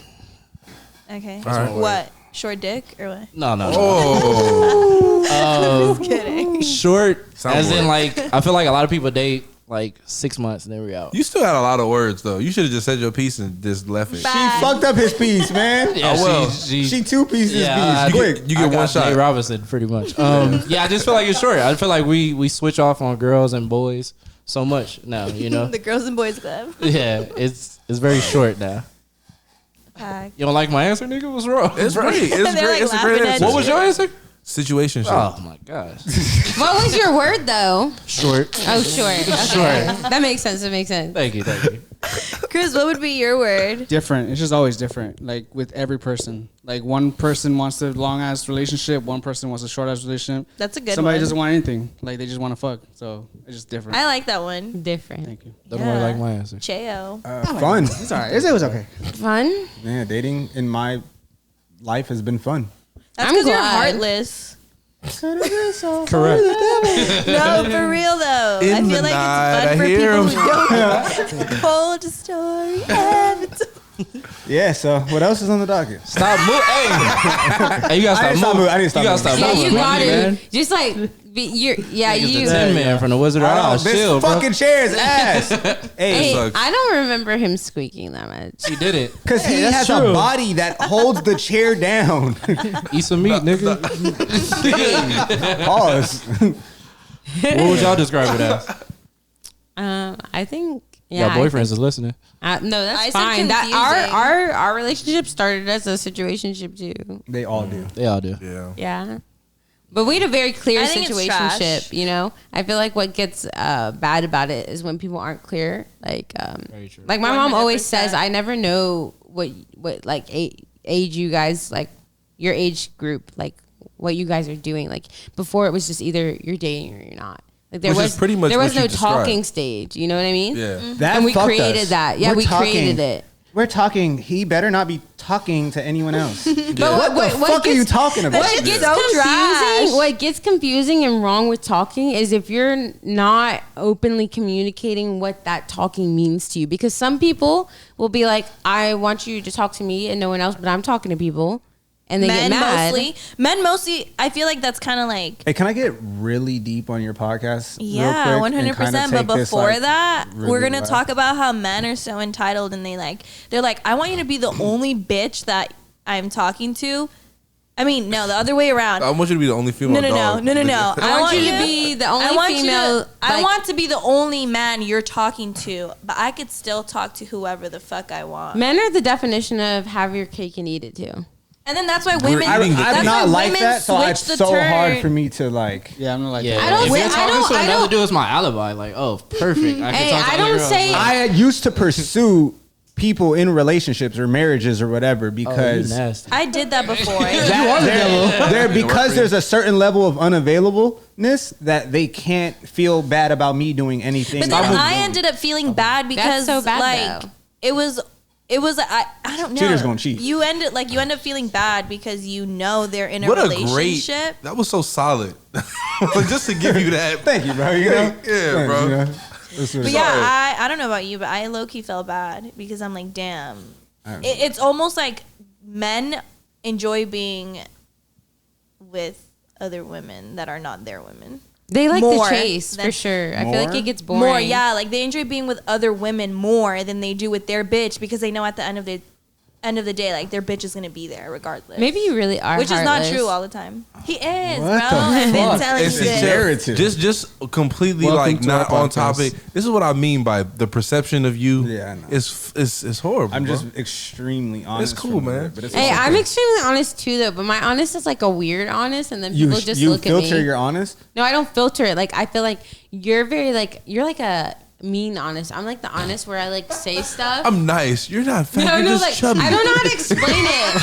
Okay. All right. What? Short dick or what? No. Oh, Just kidding. Short. Soundboard. As in like, I feel like a lot of people date like 6 months and then we out. you still had a lot of words though. You should have just said your piece and just left it. Bye. She fucked up his piece, man. Yeah, Oh, well. She two pieces Yeah, piece. You Quick. get I one got shot. Nate Robinson, pretty much. Yeah, I just feel like it's short. I feel like we switch off on girls and boys so much now. You know. The Girls and Boys Club. Yeah, it's very short now. Pack. You don't like my answer, nigga? What's wrong? It's great. It's They're, great. like, It's a great laughing at answer. What was your answer? Situation shit. Oh my gosh. What was your word though? Short. Oh, short. Okay. Short. That makes sense. That makes sense. Thank you. Chris, what would be your word? Different. It's just always different. Like with every person. Like one person wants a long ass relationship. One person wants a short ass relationship. That's a good Somebody one. doesn't want anything. Like they just want to fuck. So it's just different. I like that one. Different. Thank you. Don't Yeah. worry, like my answer. Cheo. Fun. It's alright. It was okay. Fun. Yeah, dating in my life has been fun. That's I'm because you're glad. heartless. Correct. No, for real though. In I the feel like night, it's I fun for hear people 'em. who don't. Cold story. Yeah, so what else is on the docket? Stop moving. Hey, you gotta I didn't stop stop moving. moving. I didn't stop You gotta moving. stop Yeah, moving. you got man. it. Just like you're. Yeah, Nigga's you. the Tin Man from the Wizard of Oz. this Chill, bro. fucking chair's ass. Hey, Hey, sucks. I don't remember him squeaking that much. He did it. because he that's has true. a body that holds the chair down. Eat some meat, nigga. Pause. What would y'all describe it as? I think. Yeah, Yeah, boyfriends is listening. no, that's I said fine. That confusing. our relationship started as a situationship too. They all do. They all do. Yeah. Yeah. But we had a very clear I think it's trash. situationship, you know? I feel like what gets bad about it is when people aren't clear. Like, Very true. like my mom always 100%. says, I never know what like age you guys, like your age group, like what you guys are doing. Like before it was just either you're dating or you're not. Like there Which is was pretty much there was what you no described. talking stage. You know what I mean? Yeah. That And we fucked created us. that. Yeah, We're we created it. We're talking. He better not be talking to anyone else. But What the fuck are you talking about? What gets so trash. confusing? What gets confusing and wrong with talking is if you're not openly communicating what that talking means to you. Because some people will be like, "I want you to talk to me and no one else," but I'm talking to people, and they Men get mad. mostly. I feel like that's kind of like. Hey, can I get really deep on your podcast? Yeah, real one quick and hundred kinda percent. But take this, before like, that, really we're gonna left? talk about how men are so entitled, and they're like, I want you to be the only bitch that I'm talking to. I mean, no, the other way around. I want you to be the only female. No. I want you to be the only I want female. I like- want to be the only man you're talking to, but I could still talk to whoever the fuck I want. Men are the definition of have your cake and eat it too. And then that's why women. eating the that's I'm why not like women that, so switch it's the so turn. hard for me to like. Yeah, I'm not like Yeah, that. I don't if say- you're I talking don't- to I another don't- dude, it's my alibi. Like, oh, perfect. I can Hey, talk to I other don't girls. say- I used to pursue people in relationships or marriages or whatever Oh, you because nasty. I did that before. because there's a certain level of unavailableness that they can't feel bad about me doing anything. But then I ended up feeling bad because so bad, like though. it was I don't know. Cheaters gonna cheat. You end up feeling bad because you know they're in a What a relationship. great. That was so solid. Just to give you that. Thank you, bro. You know, Yeah, Thanks, bro. you know? This But was- yeah, I don't know about you, but I low key felt bad because I'm like, damn. It's almost like men enjoy being with other women that are not their women. They like More the chase than- for sure. I feel like More? it gets boring. More, yeah. Like they enjoy being with other women more than they do with their bitch because they know at the end of the end of the day, like their bitch is gonna be there regardless. Maybe you really are, which is not heartless. true all the time. He is, What bro. the I've been fuck? telling you It's this. narrative. just completely Welcome like to not our on podcast. topic. This is what I mean by the perception of you. Yeah, I know. Is horrible. I'm bro. just extremely honest. It's cool, from man. it, but it's Hey, okay. I'm extremely honest too, though. But my honest is like a weird honest, and then people just you look at filter me. your honest. No, I don't filter it. Like I feel like you're very like you're like a mean honest. I'm like the honest where I like say stuff. I'm nice. You're not fat. You're just like chubby. I don't know how to explain it.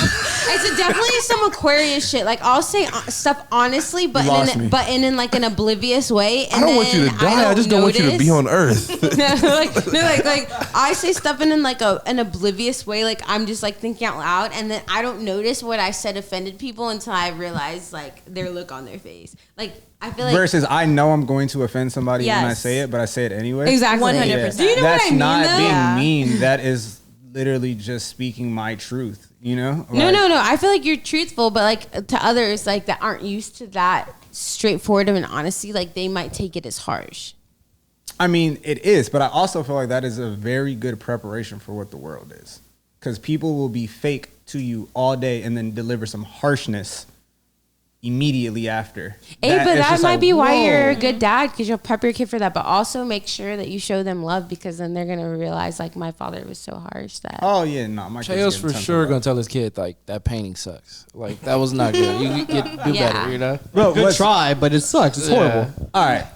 It's definitely some Aquarius shit. Like I'll say stuff honestly, but lost me. in like an oblivious way. And I don't want you to then die. I just don't want you to be on Earth. like I say stuff in like an oblivious way. Like I'm just like thinking out loud, and then I don't notice what I said offended people until I realize like their look on their face. Like I feel like Versus, I know I'm going to offend somebody when I Yes. say it, but I say it anyway. exactly 100%. Do you know That's what I mean? not though? being Yeah. mean. That is literally just speaking my truth. You know? No, Like, no. I feel like you're truthful, but like to others, like that aren't used to that straightforward of an honesty, like they might take it as harsh. I mean, it is, but I also feel like that is a very good preparation for what the world is. Because people will be fake to you all day and then deliver some harshness immediately after. Hey, but it's that just might like, be why whoa. you're a good dad, because you'll prep your kid for that. But also make sure that you show them love, because then they're gonna realize like my father was so harsh that. Oh yeah, no, my kid's Chaos getting for tons sure of gonna love. tell his kid like that painting sucks. Like that was not good. You do Yeah. better, you know. Bro, Good what's- try, but it sucks. It's horrible. All right.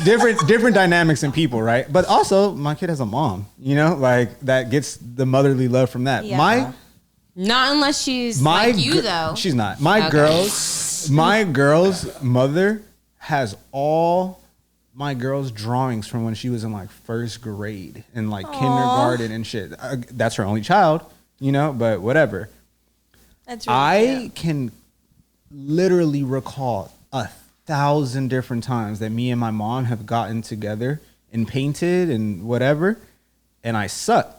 different dynamics in people, right? But also, my kid has a mom, you know, like that gets the motherly love from that. Yeah. Not unless she's My like you gir- though. She's not. My girl's mother has all my girl's drawings from when she was in like first grade and like kindergarten and shit. That's her only child, you know, but whatever. That's really I cute. can literally recall 1,000 different times that me and my mom have gotten together and painted and whatever, and I suck.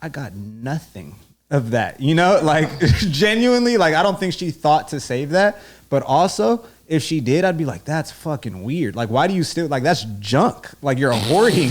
I got nothing of that, you know, like genuinely, like I don't think she thought to save that, but also if she did, I'd be like, that's fucking weird. Like, why do you still like that's junk? Like you're hoarding.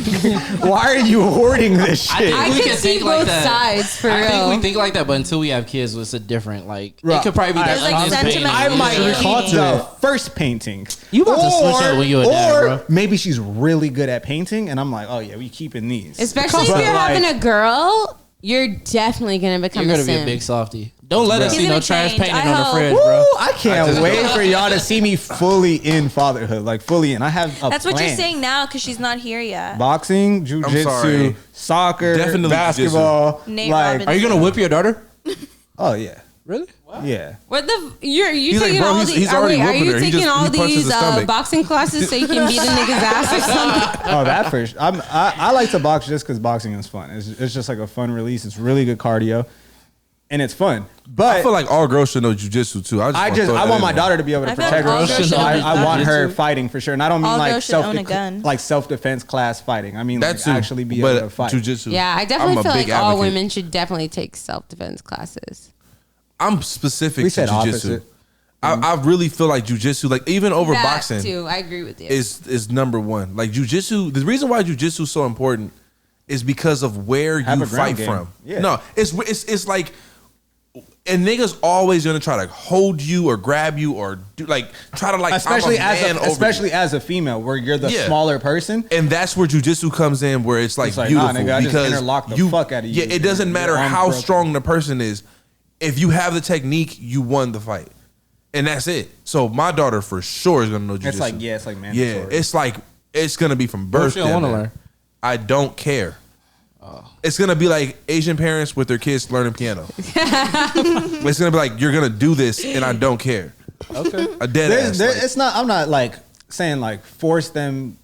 Why are you hoarding this shit? I We can can see think like both that. sides for I real. think we think like that, but until we have kids, it's a different like. Right. It could probably be It's that like onion painting. sentimental. I might Should we call keep to the it? first painting. You about to switch up when you a dad, or bro. maybe she's really good at painting, and I'm like, oh yeah, we keeping these. Especially if But, you're like, having a girl, you're definitely gonna become You're gonna be a sim. big softie. Don't let us He's see no gonna trash change. painting I on the hope. fridge, Woo, bro. I can't wait for y'all to see me fully in fatherhood, like fully in. I have a That's what you're plan. saying now because she's not here yet. Boxing, sorry. jujitsu, soccer, Definitely basketball. Nate like, Robinson. Are you gonna whip your daughter? oh yeah, Really? yeah. What the? You're He's like, taking bro, all he's- these? he's Are, already are whooping you her. He taking just- all he punches these the stomach. boxing classes so you can beat a nigga's ass or something? Oh, that for sure. I like to box just because boxing is fun. It's just like a fun release. It's really good cardio, and it's fun. But I feel like all girls should know jujitsu too. I want my daughter to be able to I feel like protect all her. girls should I know want her jujitsu. fighting for sure, and I don't mean All like girls should own a gun. self defense class fighting. I mean That's like actually be able to fight. Jujitsu. Yeah, I I'm definitely a feel like big all advocate. women should definitely take self-defense classes. I'm specific We to said jujitsu. opposite. I really feel like jujitsu, like even over That boxing, too, I agree with you. is number one. Like jujitsu, the reason why jujitsu is so important is because of where Have you a ground fight game. from. Yeah. No, it's like, and niggas always gonna try to hold you or grab you or do like try to like especially I'm a man over you. especially as a female, where you're the Yeah. smaller person. And that's where jujitsu comes in, where it's like, It's like, nah, beautiful nigga, I just because interlock the fuck out of you. Yeah, it doesn't Your matter arm's how broken. strong the person is. If you have the technique, you won the fight, and that's it. So my daughter for sure is gonna know jujitsu. It's like it's like mandatory. Yeah, it's like it's gonna be from birth. she don't down wanna there. learn? I don't care. It's gonna be like Asian parents with their kids learning piano. It's gonna be like you're gonna do this, and I don't care. Okay. A dead ass. Like, it's not. I'm not like saying like force them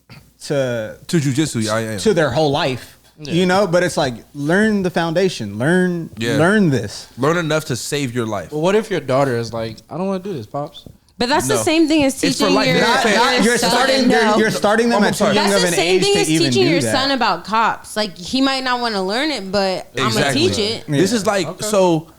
to to jujitsu, yeah, I am. to their whole life, you know. But it's like learn the foundation, learn this. Learn enough to save your life. Well, what if your daughter is like, I don't want to do this, pops? But that's No. the same thing as It's for teaching life. your, Not- You're son. starting. No. You're starting them I'm at too sorry. young That's of the an same age thing to as even teaching do your that. son about cops. Like he might not want to learn it, but I'm gonna Exactly. teach it. This is like so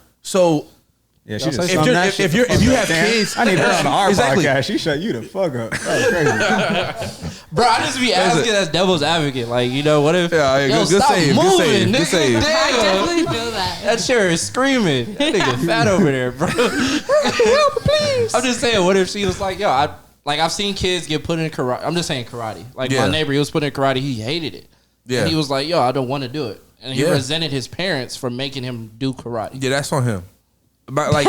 Yeah, she Y'all just say summed that shit if you have Damn, kids, I need her on our Exactly. podcast. She shut you the fuck up. That was crazy. Bro, I just be asking as devil's advocate. Like, you know, what if? Yeah, yo, good stop save, good moving, save, good nigga. save. I Damn. definitely feel that. That chair is screaming. That nigga fat over there, bro. Please. I'm just saying, what if she was like, yo, I've seen kids get put in karate. I'm just saying karate. Like Yeah. my neighbor, he was put in karate. He hated it. Yeah. And he was like, yo, I don't want to do it. And he Yeah. resented his parents for making him do karate. Yeah, that's on him. But like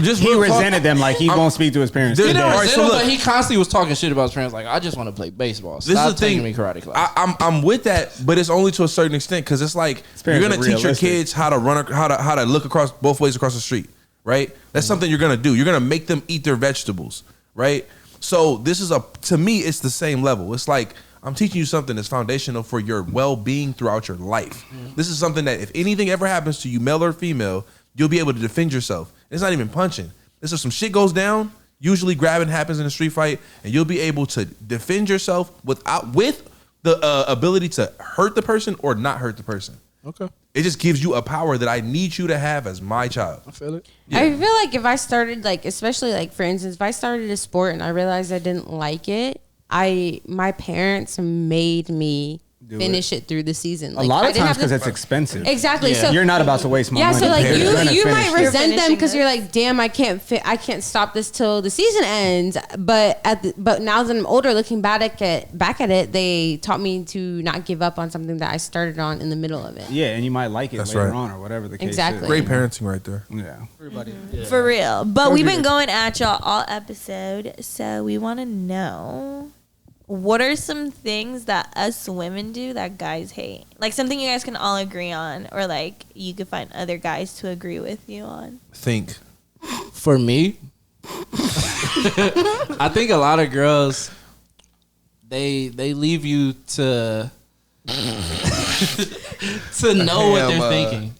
just He real talk- resented them like he won't speak to his parents. There- He today. didn't All right, resent so him, look. but he constantly was talking shit about his parents. Like, I just want to play baseball. This Stop is the taking thing. me karate class. I'm with that, but it's only to a certain extent because it's like you're parents gonna are teach your realistic. kids how to run, how to look across both ways across the street, right? That's something you're gonna do. You're gonna make them eat their vegetables, right? So this is to me, it's the same level. It's like I'm teaching you something that's foundational for your well-being throughout your life. This is something that if anything ever happens to you, male or female, you'll be able to defend yourself. It's not even punching. This is some shit goes down. Usually grabbing happens in a street fight, and you'll be able to defend yourself with the ability to hurt the person or not hurt the person. Okay. It just gives you a power that I need you to have as my child. I feel it. I feel like if I started, like, especially like for instance, if I started a sport and I realized I didn't like it, my parents made me finish it through the season. A lot I of didn't times have because to- it's expensive. exactly. Yeah. So You're not about to waste my yeah, money. so like You're gonna you might finish it. resent them Finishing because you're this. like, damn, I can't stop this till the season ends. But now that I'm older, looking back at it, they taught me to not give up on something that I started on in the middle of it. Yeah, and you might like it That's later right. on or whatever the case Exactly. is. Great parenting right there. Yeah. Everybody. For real. But we've been good. going at y'all all episode, so we want to know, what are some things that us women do that guys hate? Like something you guys can all agree on, or like you could find other guys to agree with you on. Think. For me, I think a lot of girls they leave you to know what they're thinking.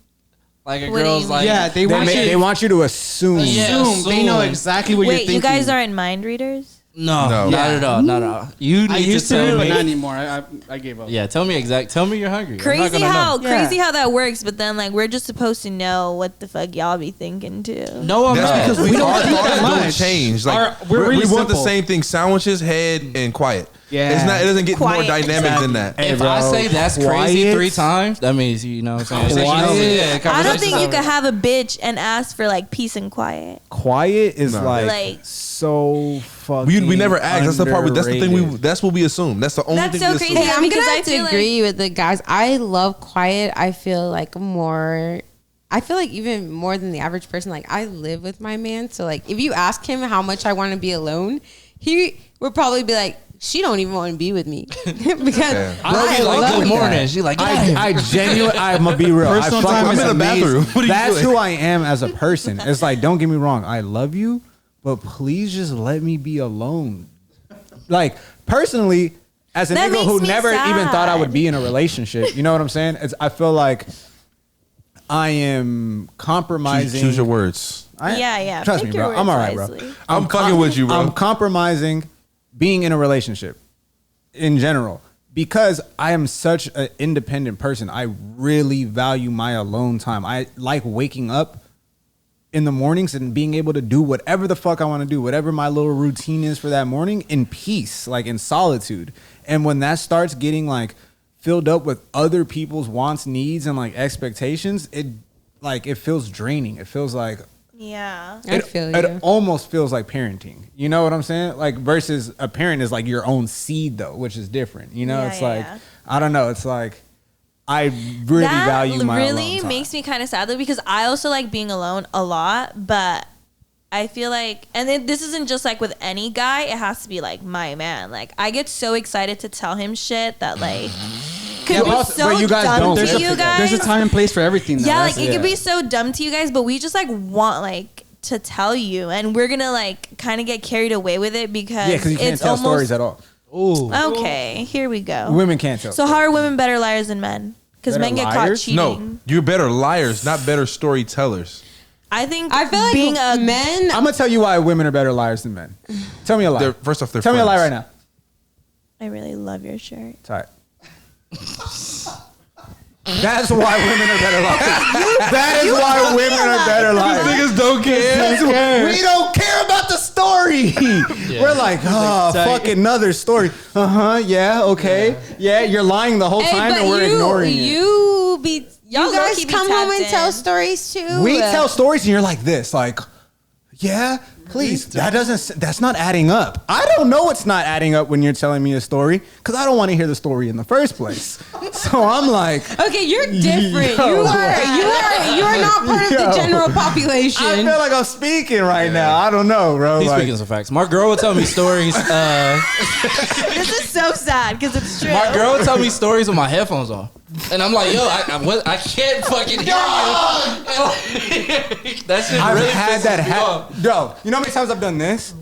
Like a What do girl's you like, mean? Yeah, they They, want you. they want you to assume. Yeah. assume they know assume. exactly what you're Wait, thinking. you guys aren't mind readers? no, No. not at all, not at all. You need I used to to, tell but me. not anymore. I gave up. Yeah, tell me you're hungry. I'm not Crazy gonna how know. crazy how that works, but then like we're just supposed to know what the fuck y'all be thinking too. No, I'm That's not. because we don't our think thoughts that don't much. change. Like We're really we want the simple. same thing: sandwiches, head, and quiet. Yeah. It's not. It doesn't get more Quiet. dynamic than that. Hey, If bro, I say that's crazy quiet. 3 times, that means you know what I'm saying. Quiet. I don't think you could have a bitch and ask for like peace and quiet. Quiet is No. Like- so fucking. We never ask. That's the part. That's the thing. underrated. That's what we assume. That's the only That's thing so we crazy. assume. Hey, I'm because gonna I have to feel like- agree with the guys. I love quiet. I feel like even more than the average person. Like I live with my man, so like if you ask him how much I want to be alone, he would probably be like, she don't even want to be with me because Yeah. I like love good that. morning. She like, I genuinely, I'm gonna be real. Personal I fuck time with in the amazing- bathroom. What are you That's doing? who I am as a person. It's like, don't get me wrong, I love you, but please just let me be alone. Like personally, as a That nigga makes who me never even thought I would sad. be in a relationship, you know what I'm saying? I feel like I am compromising. Choose your words. Yeah. Trust Pick me, your bro. I'm words all right, bro. wisely. I'm fucking with you, bro. I'm compromising being in a relationship in general because I am such an independent person. I really value my alone time. I like waking up in the mornings and being able to do whatever the fuck I want to do, whatever my little routine is for that morning in peace, like in solitude. And when that starts getting like filled up with other people's wants, needs, and like expectations, it feels draining. It feels like Yeah. I feel it you. almost feels like parenting. You know what I'm saying? Like versus a parent is like your own seed though, which is different. You know, Yeah, it's yeah, like yeah. I don't know. It's like I really That value my really alone time. makes me kind of sad though, because I also like being alone a lot, but I feel like, and this isn't just like with any guy, it has to be like my man. Like I get so excited to tell him shit that like could Yeah, be also- so but you guys dumb don't to live you together. guys. There's a time and place for everything. Though. Yeah, That's like it could yeah. be so dumb to you guys, but we just like want like to tell you, and we're gonna like kind of get carried away with it because Yeah, because you can't it's tell almost stories at all. ooh. okay. Here we go. Women can't tell. So how are women better liars than men? Because Better men get caught liars? cheating. No, you're better liars, not better storytellers. I think I feel like being a men. I'm gonna tell you why women are better liars than men. Tell me a lie. First off, they're Tell me a lie right friends. now. I really love your shirt. It's all right. That's why women are better liars. That is why women are better liars. Niggas don't care. We don't care about the story. We're like, oh, fucking another story. Yeah, okay. Yeah, you're lying the whole time and we're ignoring it. You Y'all guys low-key be come home tapped and tell in. stories too. We tell stories and you're like this, like, yeah, please. That's not adding up. I don't know it's not adding up when you're telling me a story because I don't want to hear the story in the first place. So I'm like, okay, you're different. Yo. You are not part of the general population. I feel like I'm speaking right now. I don't know, bro. He's Like, speaking some facts. My girl would tell me stories. This is so sad because it's true. My girl would tell me stories with my headphones on. And I'm like, yo, I can't fucking hear you. That shit I've really had pisses that me happen. off. Yo, you know how many times I've done this?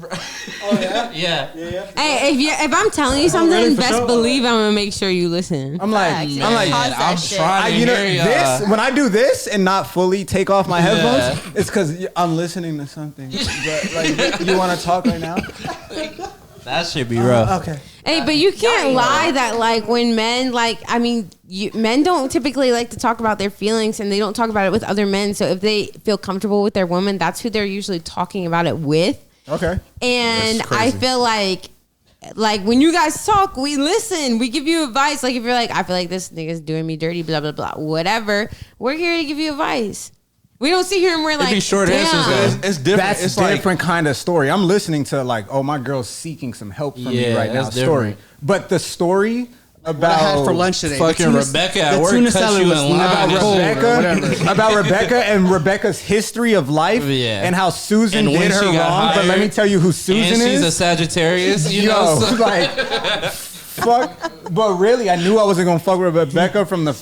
Yeah. Hey, if I'm telling you something, really, for best sure. believe I'm gonna make sure you listen. I'm like, Facts. I'm like, Pause that I'm shit. trying to you know, hear you. this when I do this and not fully take off my headphones, it's because I'm listening to something. But, like, you want to talk right now? That should be rough. Okay. Hey, but you can't lie that like when men men don't typically like to talk about their feelings and they don't talk about it with other men. So if they feel comfortable with their woman, that's who they're usually talking about it with. Okay. And That's I crazy. feel like when you guys talk, we listen, we give you advice. Like if you're like, I feel like this nigga's doing me dirty, blah blah blah, whatever. We're here to give you advice. We don't sit here and we're like, be short damn. answers, It's different. That's it's different kind of story. I'm listening to like, oh, my girl's seeking some help from me Yeah, right now. that's Story, different. but the story What about I had for lunch today. Fucking The tuna- Rebecca at the work tuna cut salad you was in line. not About cold or Rebecca, whatever. about Rebecca and Rebecca's history of life, Yeah. and how Susan And when did her she got wrong. But let me hired, tell you who Susan And she's a is. Sagittarius, you Yo, know. So. like, fuck. But really, I knew I wasn't gonna fuck with Rebecca from the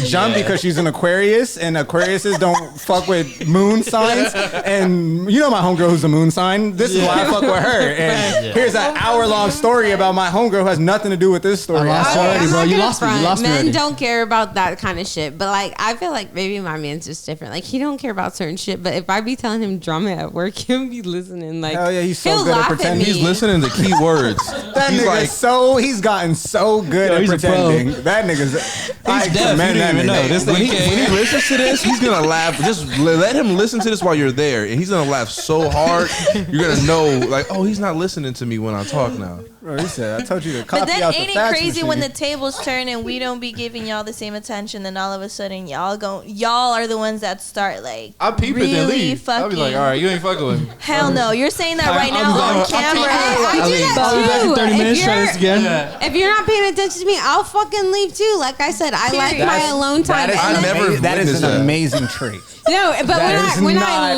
jump because she's an Aquarius, and Aquariuses don't fuck with moon signs. And you know my homegirl who's a moon sign. This is why I fuck with her. And here's an hour-long story about my homegirl who has nothing to do with this story. I lost you already, I'm bro. not You gonna lost me. You front. lost me Men already. don't care about that kind of shit. But like, I feel like maybe my man's just different. Like he don't care about certain shit. But if I be telling him drama at work, he'll be listening. Like, Hell yeah, he's so he'll good at laugh pretending. me. He's listening to key words. That He's nigga's like, he's gotten so good Yo, at he's a pro. pretending. That nigga's I deaf. commend You that didn't even nigga. know. This when he nigga listens to this, he's gonna laugh. Just let him listen to this while you're there, and he's gonna laugh so hard. You're gonna know, like, oh, he's not listening to me when I talk now. Bro, he said, I told you to copy But then out the ain't it fax crazy when the machine. tables turn and we don't be giving y'all the same attention? Then all of a sudden y'all are the ones that start like I peep it really and leave. I'll be like, fucking- all right, you ain't fucking with me. hell no. You're saying that right I'll now be on back- camera. I do that I'll be back in too. 30 minutes. Try this again. If you're not paying attention to me, I'll fucking leave too. Like I said, I like my That's- alone time. That is, And I then- never that is witnessed an that. amazing trait. No, but That is when I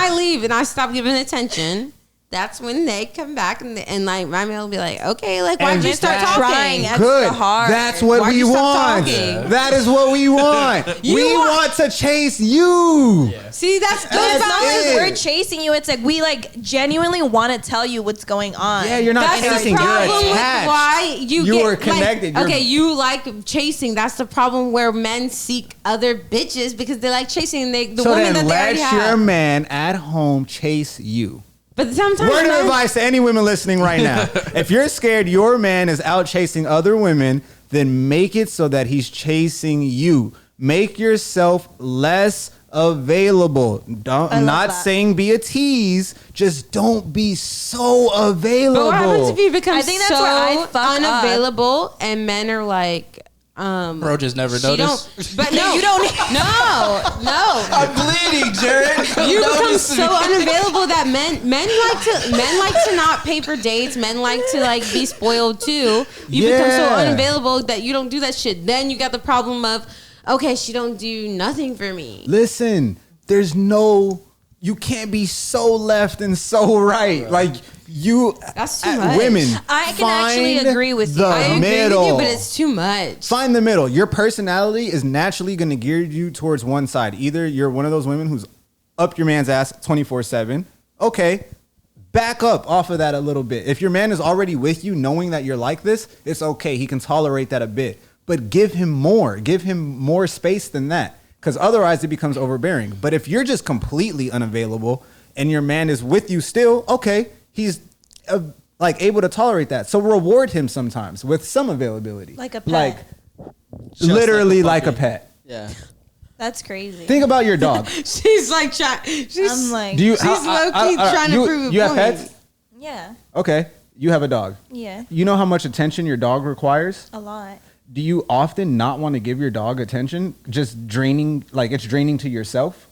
not- leave and I stop giving attention, that's when they come back and like my man will be like, okay, like why'd And you start that's trying talking? extra Good. hard. That's what Why'd we you stop want. talking? That is what we want. we want to chase you. See, that's No, it's not That's like it. we're chasing you. It's like we like genuinely want to tell you what's going on. Yeah, you're not That's chasing. the You're problem with attached. why you You get, are connected. Like, You're- okay, you like chasing. That's the problem where men seek other bitches because they like chasing. And the So woman then that they already let your have. man at home chase you. But sometimes Word of men- advice to any women listening right now. If you're scared your man is out chasing other women, then make it so that he's chasing you. Make yourself less available. Don't, love not that. saying be a tease, just don't be so available. But what happens if you become I think that's so where I fuck up. unavailable and men are like, Bro just never she noticed. don't. But no, you don't. No. I'm bleeding, Jared. You become so unavailable that men like to not pay for dates. Men like to like be spoiled too. You become so Yeah. unavailable that you don't do that shit. Then you got the problem of, okay, she don't do nothing for me. Listen, you can't be so left and so right. Like you, That's too much. women. I can actually find agree with you. the I I agree middle. with you, but it's too much. Find the middle. Your personality is naturally going to gear you towards one side. Either you're one of those women who's up your man's ass 24/7. Okay, back up off of that a little bit. If your man is already with you, knowing that you're like this, it's okay. He can tolerate that a bit. But give him more. Give him more space than that. Because otherwise it becomes overbearing. But if you're just completely unavailable and your man is with you still, okay, he's like able to tolerate that. So reward him sometimes with some availability. Like a pet. literally like like a a pet. Yeah. That's crazy. Think about your dog. She's like trying. I'm like, Do you? She's low-key trying to prove a You have point. pets? yeah, Okay, you have a dog. yeah, You know how much attention your dog requires? a lot. Do you often not want to give your dog attention? Just draining, like it's draining to yourself?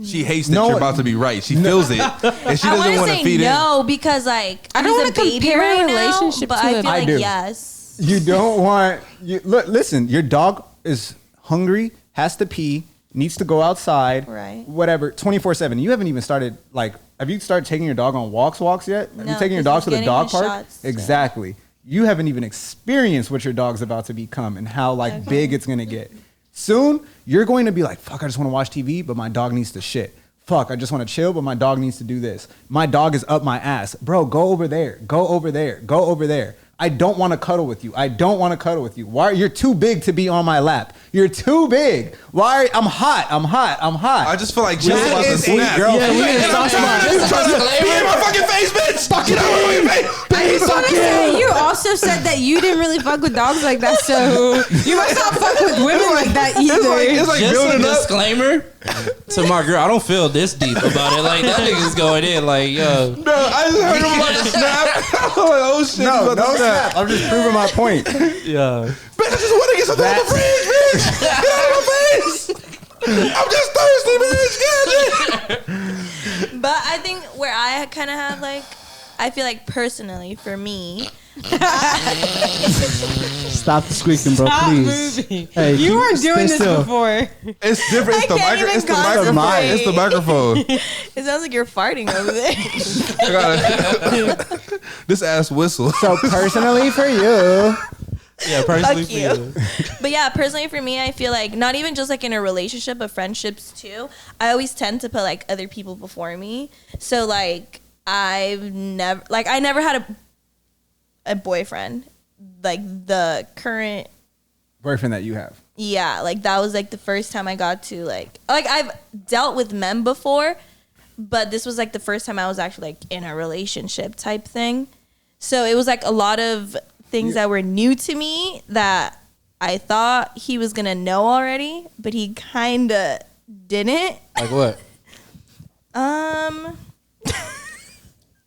She hates that No, you're about to be right. She feels it, and she I doesn't want want to to say feed no because like I don't want wanna to compare right a now, relationship but to I it. feel I like do. yes. You don't want you look. Listen, your dog is hungry, has to pee, needs to go outside, Right. Whatever, 24/7. You haven't even started like. Have you started taking your dog on walks yet? Have you No, taken your 'cause dog to he's the getting dog his park? shots, so. Exactly. You haven't even experienced what your dog's about to become and how like big it's gonna get. Soon you're going to be like, fuck, I just want to watch TV, but my dog needs to shit. Fuck, I just want to chill, but my dog needs to do this. My dog is up my ass. Bro, go over there. Go over there. Go over there. I don't want to cuddle with you. I don't want to cuddle with you. Why? You're too big to be on my lap. You're too big. Why? I'm hot. I just feel like Jill's about to is a snap. girl. Yeah, we didn't talk about You trying to be in my fucking face, bitch! Fuck it out of my fucking face! I just want to say, you also said that you didn't really fuck with dogs like that, so you must not fuck with women like that either. It's like Just a building up. disclaimer to my girl. I don't feel this deep about it. Like that nigga's going in. Like yo, No, I just heard him about to snap. I'm like, oh shit, No, he's about no to snap. snap. I'm just proving my point. yeah. Bitch, I just want to get something out of the fridge, bitch. Get out of my face. I'm just thirsty, bitch. God. But I think where I kind of have like, I feel like personally for me, Stop squeaking, bro. Stop please. moving. Hey, You weren't stay doing this still. before. It's different. It's I the can't even It's the microphone. concentrate. It's the microphone. it sounds like you're farting over there. I gotta- this ass whistle. So personally for you, Yeah, personally Fuck you. But yeah, personally for me, I feel like not even just like in a relationship, but friendships too. I always tend to put like other people before me. So like I never had a boyfriend. Like the current, boyfriend that you have. yeah, like that was like the first time I got to like I've dealt with men before, but this was like the first time I was actually like in a relationship type thing. So it was like a lot of things that were new to me that I thought he was gonna know already, but he kinda didn't. Like what?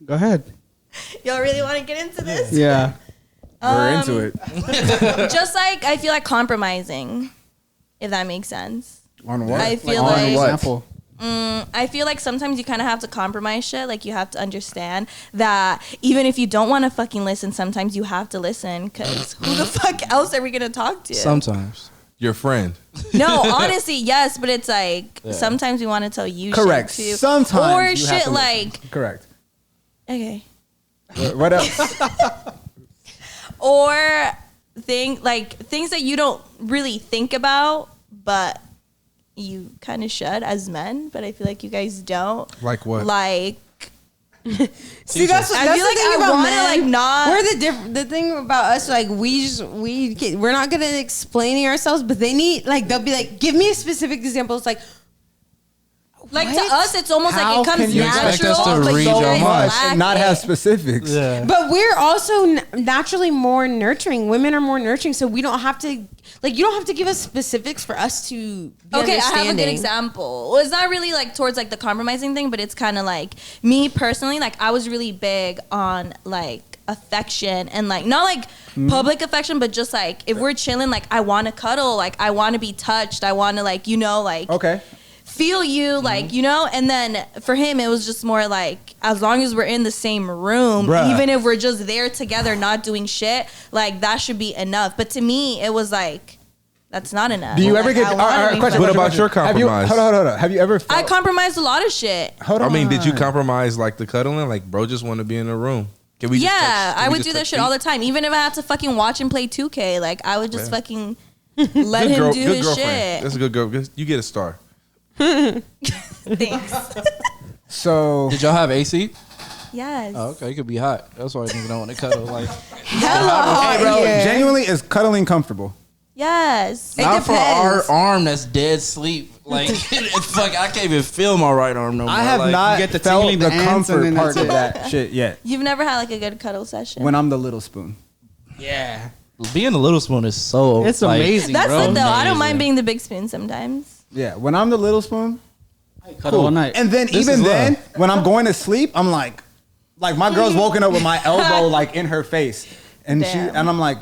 Go ahead. Y'all really want to get into this? Yeah. We're into it. Just like I feel like compromising, if that makes sense. On what? I feel On like what? Example. I feel like sometimes you kind of have to compromise shit. Like you have to understand that even if you don't want to fucking listen, sometimes you have to listen because who the fuck else are we gonna talk to? Sometimes. Your friend. No, honestly, yes, but it's like sometimes we want to tell you Correct. shit too. Sometimes or you have shit to listen. like Correct. okay, What else? or things that you don't really think about, but you kind of should as men. But I feel like you guys don't. Like what? Like See, that's I the feel like thing I about wanna, men. like, not- We're the thing about us, like we're not good at explaining ourselves, but they need like they'll be like, give me a specific example. It's like Like what? to us, it's almost How like it can comes you natural. expect us to but read you your guys mind? lack And not have it. specifics. Yeah. But we're also naturally more nurturing. Women are more nurturing, so we don't have to like you don't have to give us specifics for us to be Okay, I have a good understanding. example. Well, it's not really like towards like the compromising thing, but it's kind of like me personally. Like I was really big on like affection and like not like public affection, but just like if we're chilling, like I want to cuddle, like I want to be touched, I want to like like Okay. feel you, like and then for him it was just more like as long as we're in the same room, Bruh. even if we're just there together not doing shit, like that should be enough. But to me it was like that's not enough. Do you Like, ever get? I wanna be question, What fucking- about your Have you, compromise? hold on. Have you ever? I Felt, compromised a lot of shit. hold I on. mean, did you compromise like the cuddling? Like, bro, just want to be in a room. Can we? just Yeah, touch- can I we would just do that touch shit feet? all the time. Even if I had to fucking watch and play 2K, like I would just Yeah. fucking let Good him girl, do good his girlfriend. shit. That's a good girl. You get a star. Thanks. So Did y'all have AC? Yes. Oh, okay. It could be hot. That's why niggas don't want to cuddle. Like, Hella bro, hot, yeah. genuinely, is cuddling comfortable? Yes. It not for our depends. arm that's dead sleep. Like, fuck, I can't even feel my right arm no more. I have like, not get the felt tingling, the the ants, comfort and then part that's of it. that shit yet. You've never had like a good cuddle session. When I'm the little spoon. Yeah. Being the little spoon is so. It's amazing, That's bro. it, though. I don't Amazing. mind being the big spoon sometimes. Yeah, when I'm the little spoon, Cuddle all night. and then This even is then, love. when I'm going to sleep, I'm like my girl's woken up with my elbow like in her face, and Damn. I'm like,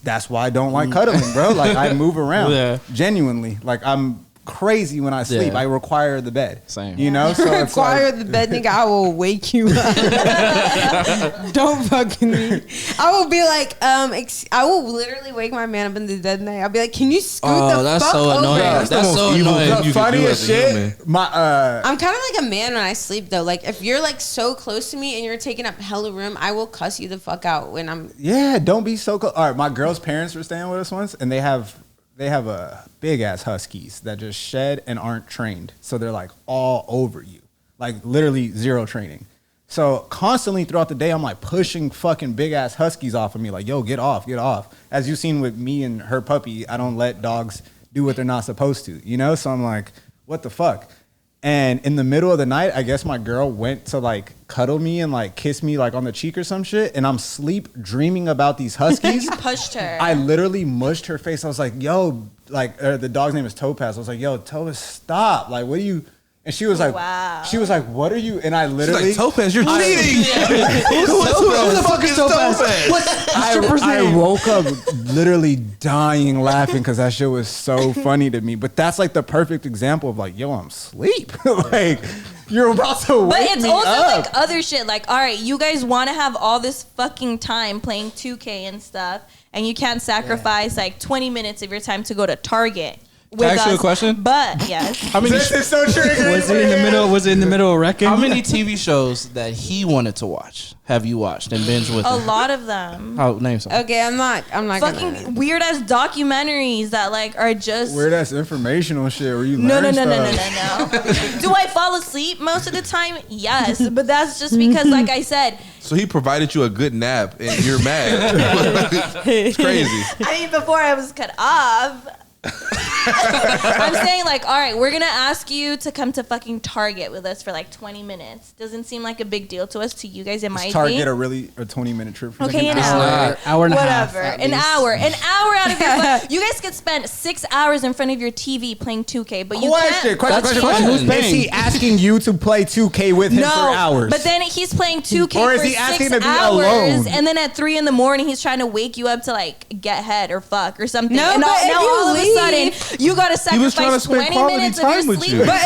that's why I don't like cuddling, bro. Like I move around, Yeah. genuinely. Like I'm crazy when I sleep. Yeah. I require the bed. Same. You know, so it's Require like, the bed, nigga. I will wake you up. Don't fucking me. I will be like, I will literally wake my man up in the dead of night. I'll be like, can you scoot the that's fuck so over? annoying. That's the That's most so evil annoying. thing the you can do funniest as a human. shit. My I'm kind of like a man when I sleep though. Like if you're like so close to me and you're taking up hella room, I will cuss you the fuck out when I'm. yeah, don't be so close. All right, my girl's parents were staying with us once, and they have a big ass huskies that just shed and aren't trained, so they're like all over you, like literally zero training. So constantly throughout the day, I'm like pushing fucking big ass huskies off of me, like, yo, get off, get off. As you've seen with me and her puppy, I don't let dogs do what they're not supposed to, you know. So I'm like, what the fuck? And in the middle of the night, I guess my girl went to like cuddle me and like kiss me like on the cheek or some shit. And I'm sleep dreaming about these huskies. Pushed her. I literally mushed her face. I was like, yo, like the dog's name is Topaz. I was like, yo, Topaz, stop. Like, what are you? And she was like, Wow. she was like, what are you? And I She's literally, like, Topaz, you're cheating. Who the fuck is Topaz? I woke up literally dying laughing because that shit was so funny to me. But that's like the perfect example of like, yo, I'm asleep. Like, you're about to wake But it's me also up. like other shit. Like, all right, you guys want to have all this fucking time playing 2K and stuff, and you can't sacrifice like 20 minutes of your time to go to Target. With Can I ask you us. a question? But yes, How many? This is so triggering. Was it in the middle? Was it in the middle of wrecking? How many TV shows that he wanted to watch have you watched and binge with a him? lot of them. How name some? Okay, I'm not gonna. Fucking weird ass documentaries that like are just Weird ass informational shit where you no. learn stuff. Do I fall asleep most of the time? Yes, but that's just because, like I said, So he provided you a good nap, and you're mad. It's crazy. I mean, before I was cut off. I'm saying, like, all right, we're gonna ask you to come to fucking Target with us for like 20 minutes. Doesn't seem like a big deal to us. To you guys, it might Is Target be. a 20-minute trip for Okay, like an an hour. Hour and a half. Whatever, at an least. hour out of your life. You guys could spend 6 hours in front of your TV playing 2K, but you Question. can't. Who's fun. paying? Is he asking you to play 2K with him for hours? but then he's playing 2K Or is for he asking 6 to be hours, alone? and then at 3 a.m. he's trying to wake you up to like get head or fuck or something. No, and but if now you all of a leave- sudden you got to He was trying to sacrifice spend 20 quality minutes of time your with sleep. you. But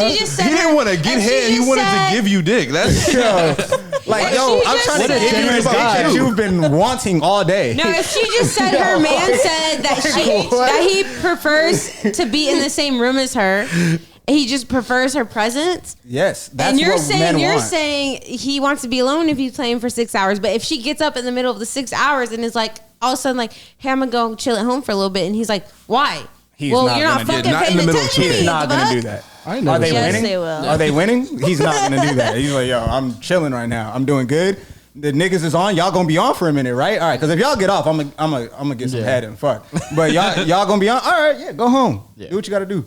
if she just said, He didn't want to get if she head. He just wanted said- to give you dick. That's like, What yo, if she I'm just trying to said- get you Generous about guy. that you've been wanting all day. No, if she just said her man said that he prefers to be in the same room as her, he just prefers her presence. Yes, that's And you're what saying men want. he wants to be alone if he's playing for 6 hours. But if she gets up in the middle of the 6 hours and is like all of a sudden like, hey, I'm gonna go chill at home for a little bit, and he's like, why? He's well, not you're not gonna do fucking it. Not in paying the middle of attention to me. He's not the gonna fuck? do that. I Are never they Yes, winning? they will. Are they winning? He's not gonna do that. He's like, yo, I'm chilling right now. I'm doing good. The niggas is on. Y'all gonna be on for a minute, right? All right. Because if y'all get off, I'm gonna get some head and fuck. But y'all gonna be on. All right, yeah. Go home. Yeah. Do what you gotta do.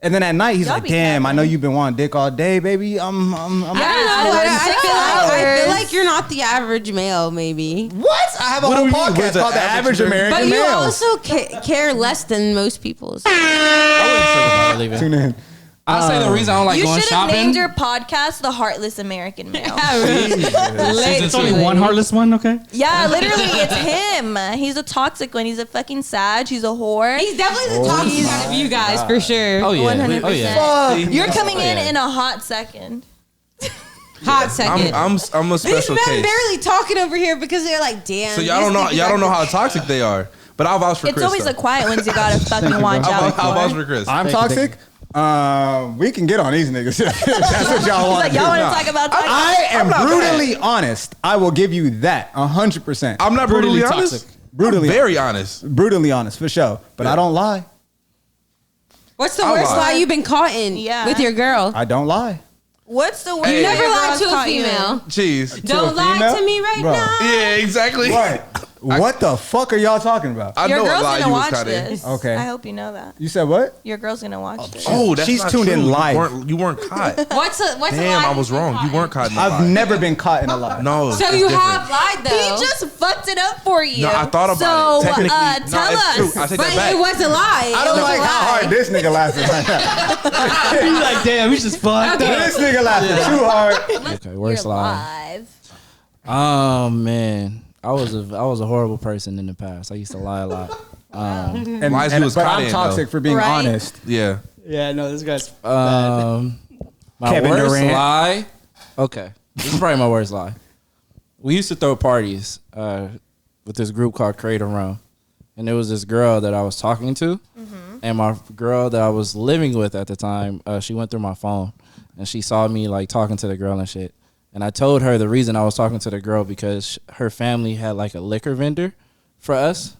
And then at night, he's Y'all like, be damn, I capping. know you've been wanting dick all day, baby. I'm I don't know. I feel like you're not the average male, maybe. what? I have a What whole do you mean? What podcast is the called The average Average American But you Male. also care less than most people's. Tune in. I'll say the reason I don't like You going should have shopping. named your podcast "The Heartless American Male." It's only one heartless one, okay? Yeah, literally, it's him. He's a toxic one. He's a fucking sag. He's a whore. He's definitely the toxic of you guys for sure. Oh yeah, 100%. oh yeah. You're coming Oh, yeah. in a hot second. Hot second. I'm a These special men case. barely talking over here because they're like, damn. So y'all don't know how toxic they are. But I'll vouch for It's Chris. always though. the quiet ones you gotta fucking watch out I'll vouch for. for Chris. I'm toxic. We can get on these niggas. If that's what y'all want. Like, to y'all do. want to talk about toxic? I am not brutally honest. I will give you that 100%. I'm not brutally Brutally honest. toxic. Brutally I'm very honest. brutally honest for sure. But I don't lie. What's the I'll worst lie. lie you've been caught in Yeah. with your girl? I don't lie. What's the worst? Hey. Never your lie girl's to a caught you in? female. Jeez. Don't a lie female? to me right Bro. now. Yeah, exactly. What? What the fuck are y'all talking about? I Your know a girl's lot gonna you was watch kind of. this. Okay. I hope you know that. You said what? Your girl's gonna watch this. Oh, that's She's not tuned in true. live. You weren't caught. What's a Damn, lie I was wrong. You weren't caught in a lie. I've never been caught in a lie. No. So it's you different. have lied though. He just fucked it up for you. No, I thought about so, it. Technically, no, tell it's us. true. I take but that back. it was a lie. I It don't was like a how lie. hard this nigga laughing right now. He's like, damn, he's just fucked This nigga laughing too hard. Okay, worst You're lie. live. Oh man, I was a horrible person in the past. I used to lie a lot. And, Lies he was but caught I'm in, toxic though. for being Right. honest. Yeah. Yeah, no, this guy's. My Kevin worst Durant. lie. Okay, this is probably my worst lie. We used to throw parties with this group called Create a Room, and there was this girl that I was talking to, and my girl that I was living with at the time. She went through my phone, and she saw me like talking to the girl and shit. And I told her the reason I was talking to the girl because her family had like a liquor vendor for us,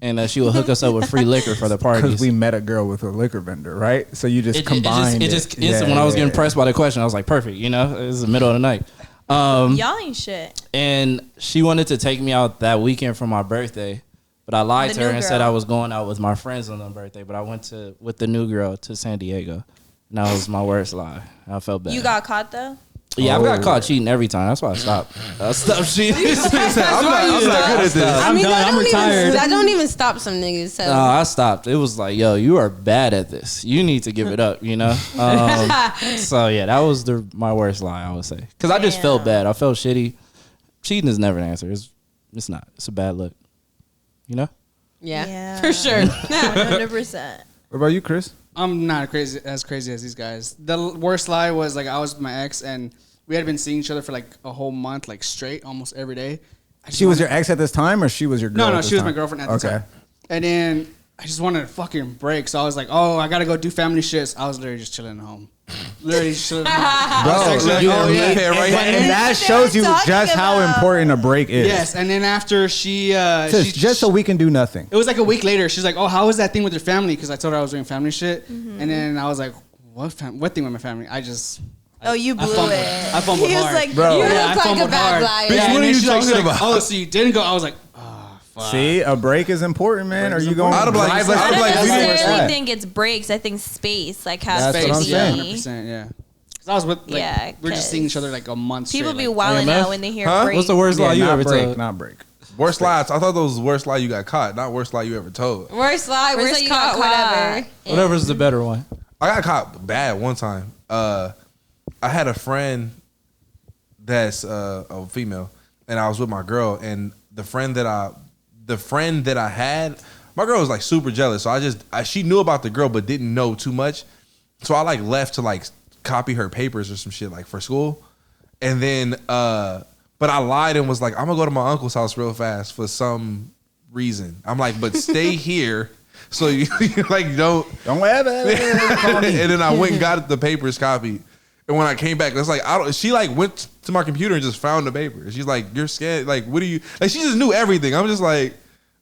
and she would hook us up with free liquor for the parties. Because we met a girl with a liquor vendor, right? So you just combined it just instant, when I was getting pressed by the question, I was like, perfect, you know, it was the middle of the night. Y'all ain't shit. And she wanted to take me out that weekend for my birthday, but I lied The to her new and said girl. I was going out with my friends on her birthday, but I went with the new girl to San Diego. And that was my worst lie. I felt bad. You got caught though? Yeah, I've got caught cheating every time. That's why I stopped. I stopped cheating. I'm not good at this. I mean, done. I'm retired. I don't even stop some niggas. So. No, I stopped. It was like, yo, you are bad at this. You need to give it up, you know? So, yeah, that was my worst lie, I would say. Because I just felt bad. I felt shitty. Cheating is never an answer. It's not. It's a bad look. You know? Yeah, for sure. 100%. What about you, Chris? I'm not as crazy as these guys. The worst lie was like I was with my ex and we had been seeing each other for like a whole month, like straight, almost every day. She was your ex at this time, or she was your girl? No, at she this was my time? girlfriend at the time. And then I just wanted a fucking break, so I was like, "Oh, I gotta go do family shit." So I was literally just chilling at home, literally just chilling. At home. Bro, I was texting, you "Oh, and yeah." me pair right And here. that shows you talking just how about? important a break is. Yes, and then after Just so we can do nothing. it was like a week later. She's like, "Oh, how was that thing with your family?" Because I told her I was doing family shit, and then I was like, "What thing with my family?" Oh, you blew fumbled. it. I fumbled He was hard. like, Bro. You Yeah, I look like a fumbled bad hard. liar. Bitch, Yeah, what and are then you she's like, talking about? "Oh, so you didn't go?" I was like, "Oh, fuck." See, a break is important, man. Are you going I'd to be like- drive I'd I be don't like, we didn't- necessarily Yeah. think it's breaks. I think space, like has That's to what I'm be. saying. 100%, yeah. 'Cause I was with, like, Yeah, we're just seeing each 'cause other like a month People straight, be like, wilding AMF? out when they hear Huh? breaks. What's the worst lie you not ever break, told? not break. Worst lies. I thought those was worst lie you got caught, not worst lie you ever told. Worst lie, Where's worst you got caught, whatever. Whatever's the better one. I got caught bad one time. I had a friend that's a female, and I was with my girl, and the friend that I had, my girl was like super jealous. So she knew about the girl but didn't know too much. So I like left to like copy her papers or some shit like for school, and then but I lied and was like, I'm gonna go to my uncle's house real fast for some reason. I'm like, but stay here. So you like don't ever. and then I went and got the papers copied. And when I came back, it's like she like went to my computer and just found the paper. She's like, "You're scared? Like, what do you like?" She just knew everything. I'm just like,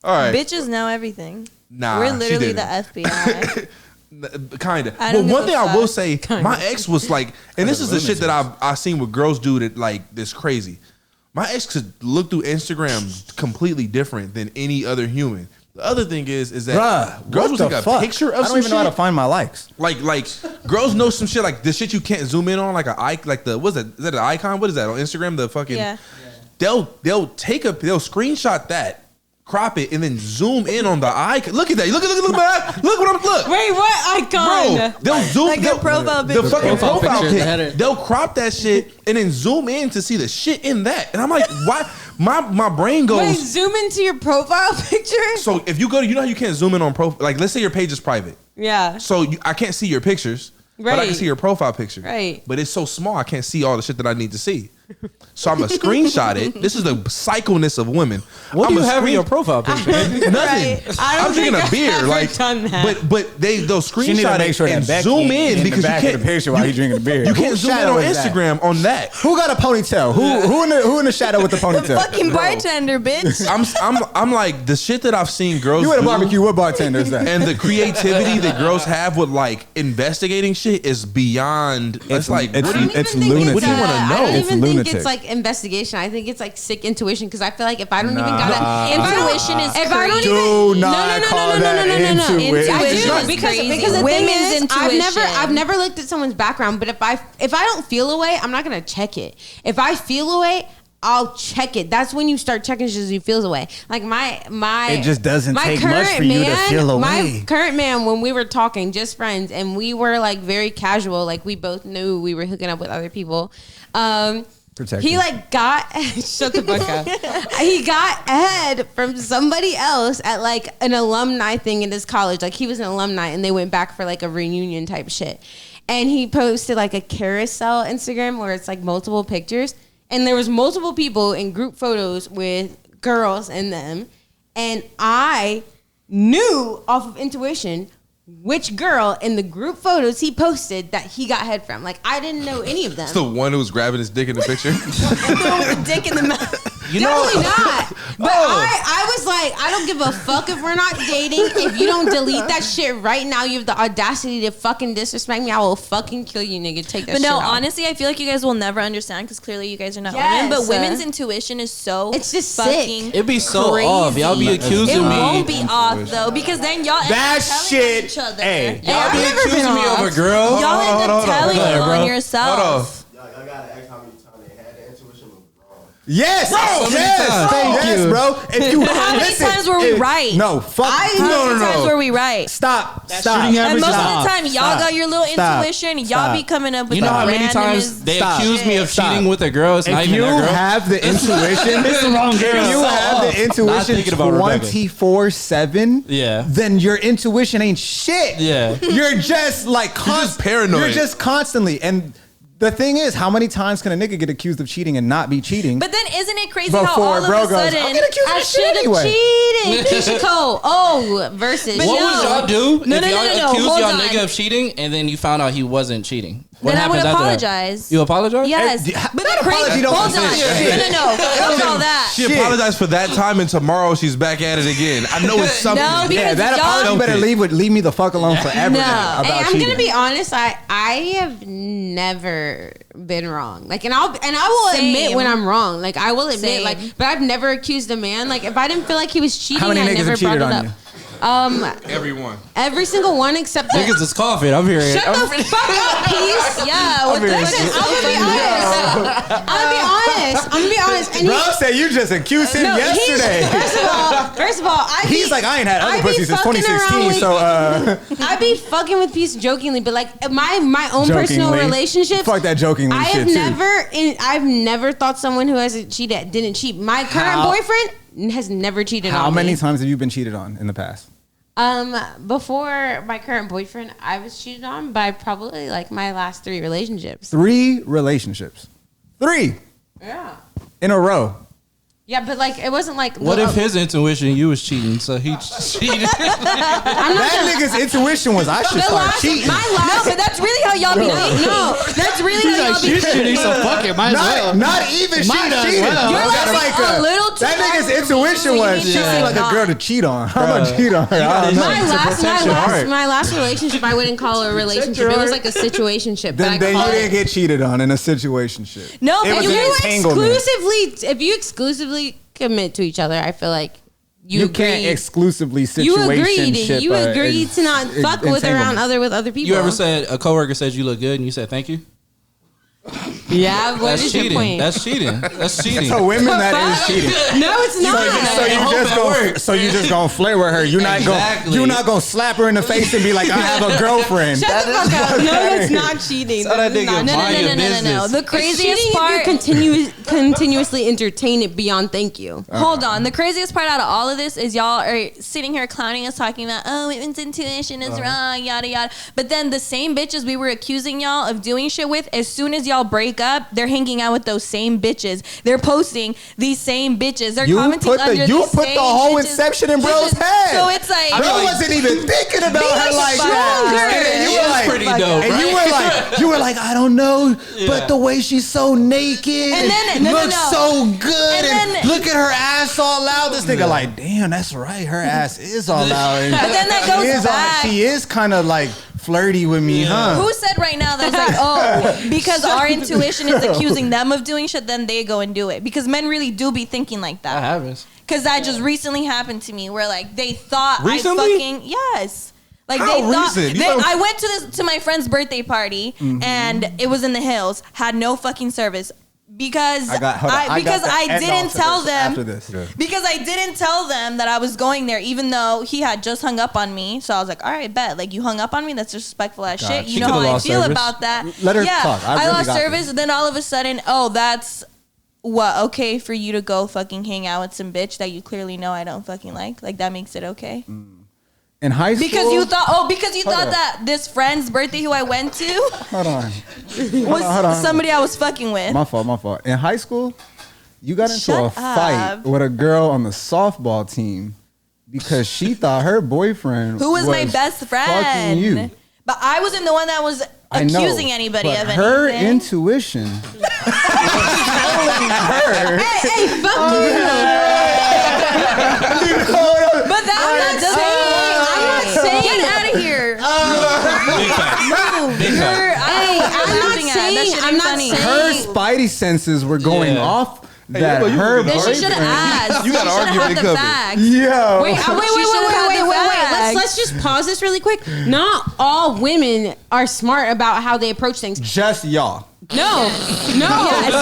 "All right, Bitches know everything. nah." We're she literally the didn't. FBI. Kinda. I But don't one give thing a I will fuck. say, my ex was like, and this is the shit that I've seen with girls do that like this crazy. My ex could look through Instagram completely different than any other human. The other thing is that Bruh, girls what will the take a fuck? picture of I don't some even know how shit. to find my likes. Like girls know some shit like the shit you can't zoom in on, like what's that? Is that an icon? What is that on Instagram? The fucking Yeah. They'll screenshot that, crop it, and then zoom in on the icon. Look at that. Look look. Wait, what icon? Bro, they'll zoom Like their profile the picture. fucking Profile profile picture, the pic. header. They'll crop that shit and then zoom in to see the shit in that. And I'm like, why? My brain goes. Wait, zoom into your profile picture? So if you go to, you know how you can't zoom in on profile. Like let's say your page is private. Yeah. So I can't see your pictures, but I can Right. see your profile picture. Right. But it's so small, I can't see all the shit that I need to see. So I'm gonna screenshot it. This is the psychoness of women. What do I'ma you have in screen- your profile picture? Nothing. I don't I'm drinking think a beer. I've ever Like, done that. but they'll She need to screenshot make it sure and that Becky zoom in the because you back can't. of the picture while he's drinking the beer. You Whose can't zoom in shadow on is that? Instagram on that. Who got a ponytail? Who in the shadow with the The ponytail? fucking bartender, bitch. I'm like the shit that I've seen girls You at a do, barbecue? What bartender is that? and the creativity that girls have with like investigating shit is beyond. It's like it's what do you, it's even think lunatic. What do you wanna I know? don't It's even think lunatic. it's like investigation. I think it's like sick intuition because I feel like if I don't even got Intuition is if I don't crazy. Do even not call that intuition. I Intuition do is because crazy. the Women's thing is, intuition. I've never looked at someone's background, but if I don't feel a way, I'm not gonna check it. If I feel a way, I'll check it. That's when you start checking shit as you feels away. Like my It just doesn't my take much current for you to man- feel away. My current man, when we were talking, just friends, and we were like very casual, like we both knew we were hooking up with other people. Protect He you. like got shut the fuck up. He got head from somebody else at like an alumni thing in his college. Like he was an alumni, and they went back for like a reunion type shit. And he posted like a carousel Instagram where it's like multiple pictures. And there was multiple people in group photos with girls in them. And I knew off of intuition which girl in the group photos he posted that he got head from. Like, I didn't know any of them. It's the one who was grabbing his dick in the picture. The one with the dick in the mouth. You know- Definitely not. But I was like, I don't give a fuck if we're not dating. If you don't delete that shit right now, you have the audacity to fucking disrespect me. I will fucking kill you, nigga. Take that But shit no, out. honestly, I feel like you guys will never understand because clearly you guys are not Yes, women. But women's intuition is so It's just fucking sick. It'd be so crazy. off. Y'all be accusing It me. won't be off though because then y'all end That up telling shit- each other. hey, y'all Y'all be I've never been accusing me off. of a girl. end up telling Go ahead, on bro. yourself. Hold on. Y'all gotta ask how many times they had the intuition was wrong. Yes, so many yes, times. thank Yes, you, bro. If you How many listen, times were we if- right? No, fuck. How many times were we right? Stop. That Stop. shooting And average most is of off. the time, y'all Stop. got your little Stop. intuition. Y'all Stop. be coming up with You know the how many times randomest they Stop. accuse me of Stop. cheating with a girl? It's not If even you that girl. have the intuition, It's the wrong girl. if you have the Not intuition thinking about Rebecca. 24/7, Yeah. then your intuition ain't shit. Yeah. You're just like just paranoid. You're just constantly. And the thing is, how many times can a nigga get accused of cheating and not be cheating? But then isn't it crazy how Before all of bro a goes, sudden I'm getting accused of I this should shit have anyway. cheated. Keisha Cole. Oh, versus. But What no. would y'all do No, if no, no, y'all no, no. accused Hold y'all on. nigga of cheating and then you found out he wasn't cheating? What Then I would happens after that? apologize. You apologize? Yes, Hey, but that the crazy. apology don't Hold on, exist. no, fuck all that. She apologized for that time, and tomorrow she's back at it again. I know it's something. No, because Yeah, that y'all- apology better leave me the fuck alone forever. No. About Hey, I'm cheating. gonna be honest. I have never been wrong. Like, and I will Same. admit when I'm wrong. Like, I will admit, Same. like, but I've never accused a man. Like, if I didn't feel like he was cheating, How many I niggas never have brought cheated it on up. you? Everyone. Every single one except the. Niggas is coughing. I'm hearing it. Shut the fuck up, peace. Yeah, what the Listen, fuck? I'm gonna be honest. I'm gonna be honest. And Bro said you just accused him yesterday. First of all, He's like, I ain't had other I be pussy since fucking 2016, around so I be fucking with peace jokingly, but like my own personal Jokingly. relationships. Fuck that jokingly I shit, have I've never thought someone who hasn't cheated didn't cheat. My current How- boyfriend has never cheated on me. how many times have you been cheated on in the past? Before my current boyfriend, I was cheated on by probably like my last 3 relationships. 3 relationships. 3 Yeah. in a row. Yeah, but like it wasn't like. What if his intuition you was cheating, so he cheated? That nigga's intuition was I should start cheating. My last, No, but that's really how y'all be thinking. No, that's really how y'all be She's shooting, so fuck it. Might as well. Not even she Might as cheated. well. You're That's like a little too that nigga's much. intuition You was need she to seemed like a not. girl to cheat on. I'm gonna cheat on her. I don't know. my last relationship, I wouldn't call it a relationship. It was like a situationship. Then you call didn't get cheated on in a situationship. No, It but was you an entanglement. if you exclusively commit to each other, I feel like You can't agreed. exclusively You situationship. agreed. You agreed to not fuck with other people. You ever said a coworker said you look good and you said thank you? Yeah. What That's is your cheating. point? That's cheating. That's cheating. So women, that is cheating. No, it's not. So you just gonna flirt with her. You're not Exactly. you're not gonna slap her in the face and be like, I have a girlfriend. Shut the fuck up. No, that's not cheating. So that This is nigga not- No, no, mind no, your no, no, no, no. business. The It's craziest cheating part. if you continuously entertain it beyond thank you. Hold on. The craziest part out of all of this is y'all are sitting here clowning us, talking about, oh, women's intuition is wrong, yada, yada. But then the same bitches we were accusing y'all of doing shit with, as soon as y'all break up, they're hanging out with those same bitches. They're posting these same bitches. They're commenting under you these put same the whole bitches. inception in bro's head. So it's like, Bro wasn't even thinking about her like that. And then you were like, pretty dope, and right? you were like, I don't know, but the way she's so naked And then- no, no, looks no. so good, And and then- look at her ass all out. This nigga like, damn, that's right, her ass is all out. And But then that goes back. she is kind of like flirty with me, huh? Who said right now that's like, oh, because our intuition is accusing them of doing shit, then they go and do it? Because men really do be thinking like That that. happens. Because that just recently happened to me, where like they thought Recently? I fucking yes. Like How they thought recent? You know- I went to my friend's birthday party and it was in the hills, had no fucking service because I didn't tell them after this. because I didn't tell them that I was going there, even though he had just hung up on me. So I was like, all right, bet. Like, you hung up on me? That's disrespectful as shit. She You know how could've I lost feel service. about that. Let her yeah, talk. I I really lost got service. this. Then all of a sudden, oh, that's what, okay for you to go fucking hang out with some bitch that you clearly know I don't fucking like? Like, that makes it okay? In high school, Because you thought Hold on. that this friend's birthday who I went to Hold on. was hold on. somebody I was fucking with. My fault. In high school, you got into Shut a fight up. with a girl on the softball team because she thought her boyfriend Who was my best friend? fucking you. But I wasn't the one that was I know, accusing anybody but of her anything. intuition was telling her. Hey, fuck you. But that I'm not saying. Get out of here. Big fact. Big fact. Hey, I'm not saying. Her spidey senses were going Yeah. off Hey, that you her can Then she should boyfriend. have asked. You gotta She should argue have with the the facts. Yo. Wait, Facts. Let's just pause this really quick. Not all women are smart about how they approach things. Just y'all. No, I'm not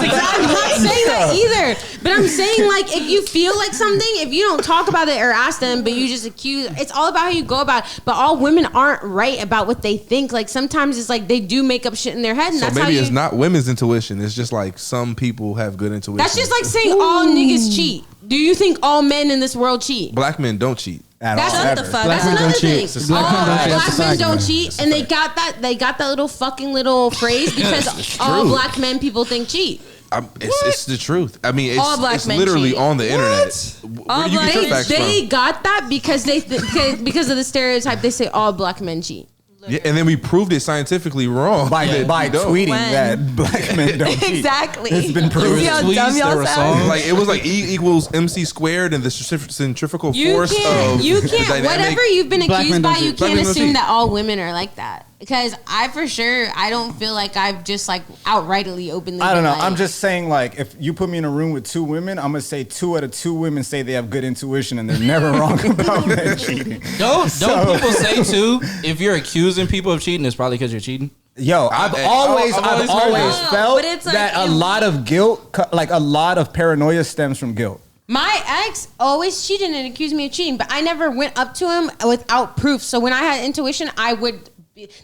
saying that either. But I'm saying, like, if you feel like something, if you don't talk about it or ask them, but you just accuse, it's all about how you go about it. But all women aren't right about what they think. Like, sometimes it's like they do make up shit in their head, and So that's how maybe you. it's not women's intuition. It's just like some people have good intuition. That's just like saying all niggas cheat. Do you think all men in this world cheat? Black men don't cheat. At That's all, not ever. the fuck. Black That's men another don't thing. cheat. Black men don't cheat. That's a Black men fact, don't man. cheat, and they got that little fucking little phrase because all true. black men people think cheat. It's the truth. I mean, All black it's men literally cheat. on the internet. Where do you black get your men- facts They from? got that because because of the stereotype. They say all black men cheat. Yeah, and then we proved it scientifically wrong. By that by you don't. tweeting When? that black men don't cheat. Exactly. It's been proven. See how Tweets, dumb there y'all were sound? songs. Like it was like E equals MC squared and the centrifugal force of You the can't. dynamic. Whatever you've been Black accused men by, don't you cheat. Black can't men don't assume cheat. that all women are like that. Because I don't feel like I've just like outrightly openly. I don't know. been, like- I'm just saying, like, if you put me in a room with two women, I'm gonna say 2 out of 2 women say they have good intuition, and they're never wrong about men cheating. Don't people say too? If you're accusing people of cheating, it's probably because you're cheating. Yo, I've I've always heard that. felt but it's like that a if- lot of guilt, like a lot of paranoia, stems from guilt. My ex always cheated and accused me of cheating, but I never went up to him without proof. So when I had intuition, I would.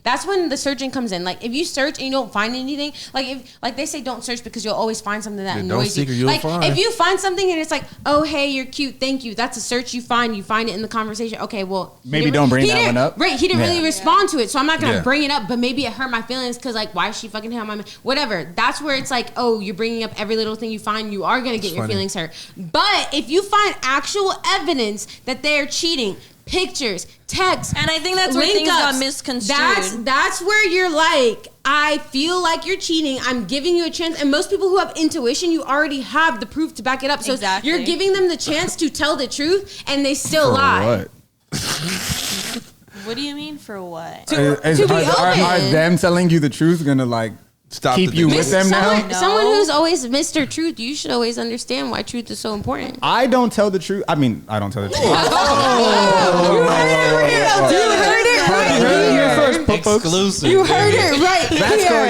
That's when the searching comes in. Like if you search and you don't find anything, like they say, don't search because you'll always find something that Yeah, don't annoys seek or you. you'll Like find. if you find something and it's like, oh hey, you're cute, thank you. That's a search you find it in the conversation. Okay, well he Maybe didn't don't bring he that didn't- one up. Right, he didn't Yeah. really respond to it, so I'm not gonna Yeah. bring it up. But maybe it hurt my feelings because like why is she fucking hit on my man? Whatever. That's where it's like, oh, you're bringing up every little thing you find. You are gonna get your funny. feelings hurt. But if you find actual evidence that they're cheating, pictures, texts, And I think that's where link things got ups, misconstrued. That's where you're like, I feel like you're cheating. I'm giving you a chance. And most people who have intuition, you already have the proof to back it up. So Exactly. you're giving them the chance to tell the truth, and they still lie. What do you mean for what? To be Are open. them telling you the truth gonna like Stop keep the you debate. with them now? No. Someone who's always Mr. Truth, you should always understand why truth is so important. I don't tell the truth. I mean, I don't tell the truth. Exclusive. You heard it right. That's cool.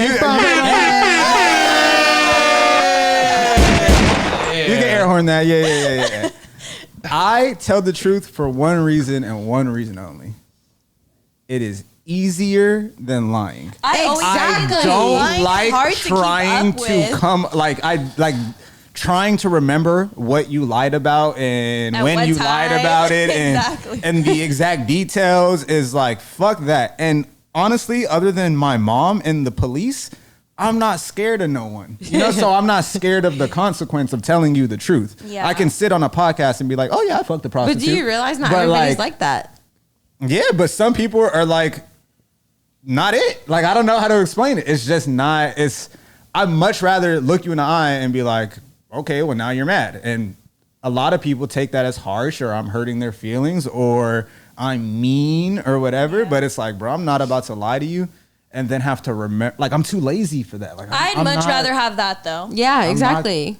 You can air horn that. Yeah. I tell the truth for one reason and one reason only. It is easier than lying. I always I say that don't lying's like hard to keep trying up with. to come trying to remember what you lied about and At when what you lied time. about it Exactly. and the exact details is like fuck that. And honestly, other than my mom and the police, I'm not scared of no one. You know, so I'm not scared of the consequence of telling you the truth. Yeah. I can sit on a podcast and be like, "Oh yeah, I fucked the But prostitute." do you realize not But, everybody's like that? yeah, but some people are like, not it. Like, I don't know how to explain it. It's just not, I'd much rather look you in the eye and be like, okay, well, now you're mad. And a lot of people take that as harsh or I'm hurting their feelings or I'm mean or whatever. But it's like, bro, I'm not about to lie to you and then have to remember. Like, I'm too lazy for that. Like, I'd I'm much not- rather have that though. Yeah, exactly.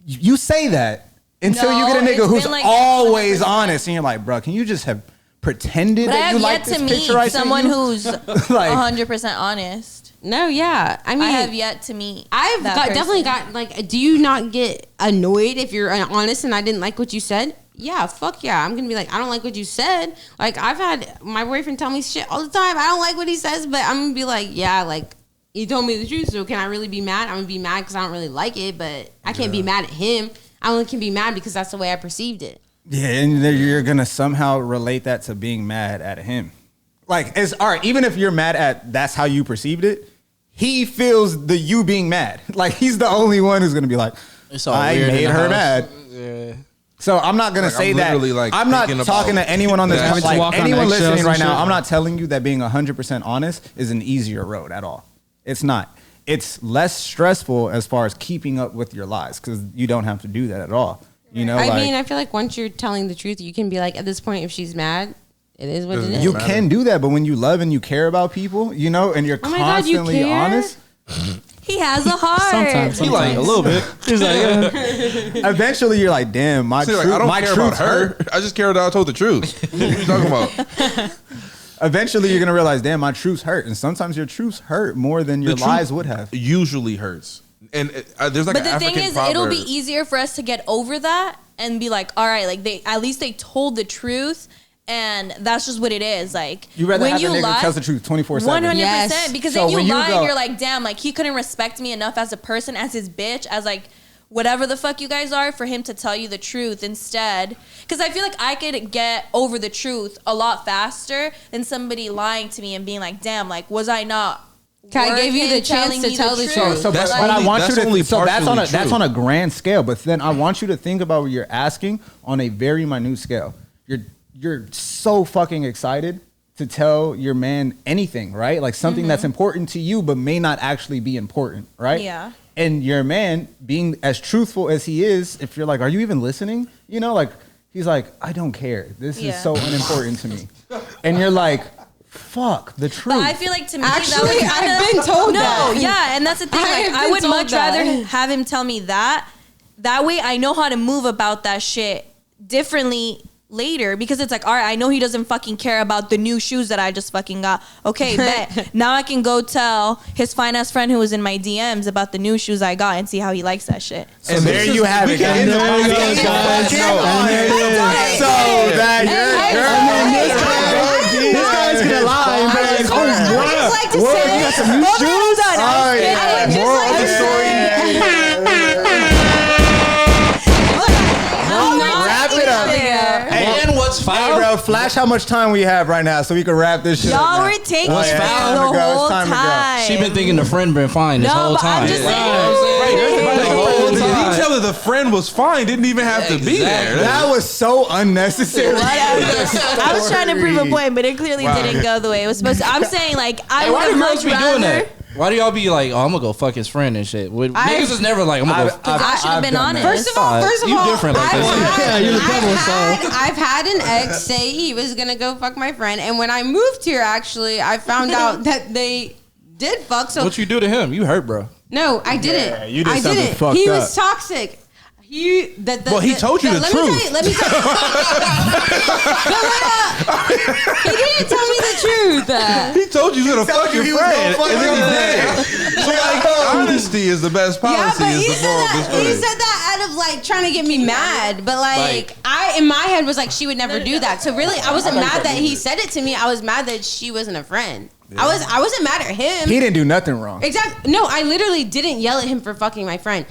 You say that until you No, get a nigga it's who's been like always 100%. honest, and you're like, bro, can you just have pretended But I that have you like yet this to meet picture I sent someone you? who's Like- 100% honest. No, yeah. I mean, I have yet to meet. I've that got definitely person. got like. Do you not get annoyed if you're honest and I didn't like what you said? Yeah, fuck yeah. I'm gonna be like, I don't like what you said. Like I've had my boyfriend tell me shit all the time. I don't like what he says, but I'm gonna be like, yeah, like he told me the truth. So can I really be mad? I'm gonna be mad because I don't really like it, but I can't be mad at him. I only can be mad because that's the way I perceived it. Yeah, and then you're gonna somehow relate that to being mad at him. Like, it's all right. Even if you're mad at that's how you perceived it, he feels the you being mad. Like he's the only one who's gonna be like, It's all I weird in made the her house. mad. Yeah. So I'm not gonna Like, say I'm that. literally, like, I'm not thinking talking about to anyone on this that. like Walk on anyone eggshells listening and right now. shit. I'm not telling you that being 100% honest is an easier road at all. It's not. It's less stressful as far as keeping up with your lies because you don't have to do that at all. You know, I like, mean, I feel like once you're telling the truth, you can be like, at this point, if she's mad, it is what it is. you can do that, but when you love and you care about people, you know, and you're Oh my God, you constantly care? honest, He has a heart. Sometimes. He like a little bit. He's like, eventually you're like, damn, my See, like, truth, I don't my care truth about her. hurt. I just care that I told the truth. What are you talking about? Eventually you're gonna realize, damn, my truths hurt, and sometimes your truths hurt more than your The truth lies would have. Usually hurts. And there's like But an the thing African is, proverb. it'll be easier for us to get over that and be like, all right, like at least they told the truth, and that's just what it is. Like You rather when have a you nigga who lie, tells the truth 24/7. 100%. Yes. Because So then you when you lie go- and you're like, damn, like he couldn't respect me enough as a person, as his bitch, as like whatever the fuck you guys are, for him to tell you the truth instead. Because I feel like I could get over the truth a lot faster than somebody lying to me and being like, damn, like was I not? Can I worth give you him the chance telling to me tell the truth? truth? So, That's but I only- want you that's only to. So that's on a partially that's true. on a grand scale. But then I want you to think about what you're asking on a very minute scale. You're so fucking excited to tell your man anything, right? Like something that's important to you, but may not actually be important, right? Yeah. And your man being as truthful as he is, if you're like, are you even listening? You know, like he's like, I don't care. This is Yeah. so unimportant to me. And you're like, fuck the truth. But I feel like to me, Actually, that would kinda, I've been told no, that. yeah, and that's the thing. I Like, have I been would told much that. rather have him tell me that. That way, I know how to move about that shit differently later, because it's like, all right, I know he doesn't fucking care about the new shoes that I just fucking got. Okay, bet. Now I can go tell his fine ass friend who was in my DMs about the new shoes I got and see how he likes that shit. And there you have it, guys. There you go, guys. So that this guy's gonna lie. I just like to What, say, you got some new shoes? Hold on, Oh, yeah. I would just Moral like of the to story. Wrap it up. Hey, And what's hey, foul? bro, flash how much time we have right now so we can wrap this shit up Y'all now. were taking Oh, it yeah. the Time to go. It's whole time to go. time. She been thinking the friend been fine this No, whole but time. I'm just saying. The detail of the friend was fine. Didn't even have to be there. That was so unnecessary. I was trying to prove a point, but it clearly didn't go the way it was supposed to. I'm saying, like, I Hey, would why have do girls much be rather. doing that? Why do y'all be like, oh, I'm gonna go fuck his friend and shit? Niggas is never like, I'm gonna go. I should have been done that. honest. First of You all, different like I've this. had- Yeah, you're the devil, so. I've had an ex say he was gonna go fuck my friend, and when I moved here, actually, I found out that they did fuck. So What you do to him? You hurt, bro. no, I didn't. Yeah, you did I something didn't. fucked He up. was toxic. He Well, he told you the let truth. Me tell you, let me tell He didn't tell me the truth. He told you he was gonna fuck your he was friend. gonna fuck and then your he did. So like, honesty is the best Yeah, policy. but Is he the said moral of the that. story. He said that out of like trying to get me mad, but like I in my head was like she would never do that. So really, I wasn't mad that he said it to me. I was mad that she wasn't a friend. I wasn't mad at him. He didn't do nothing wrong. Exactly. No, I literally didn't yell at him for fucking my friend.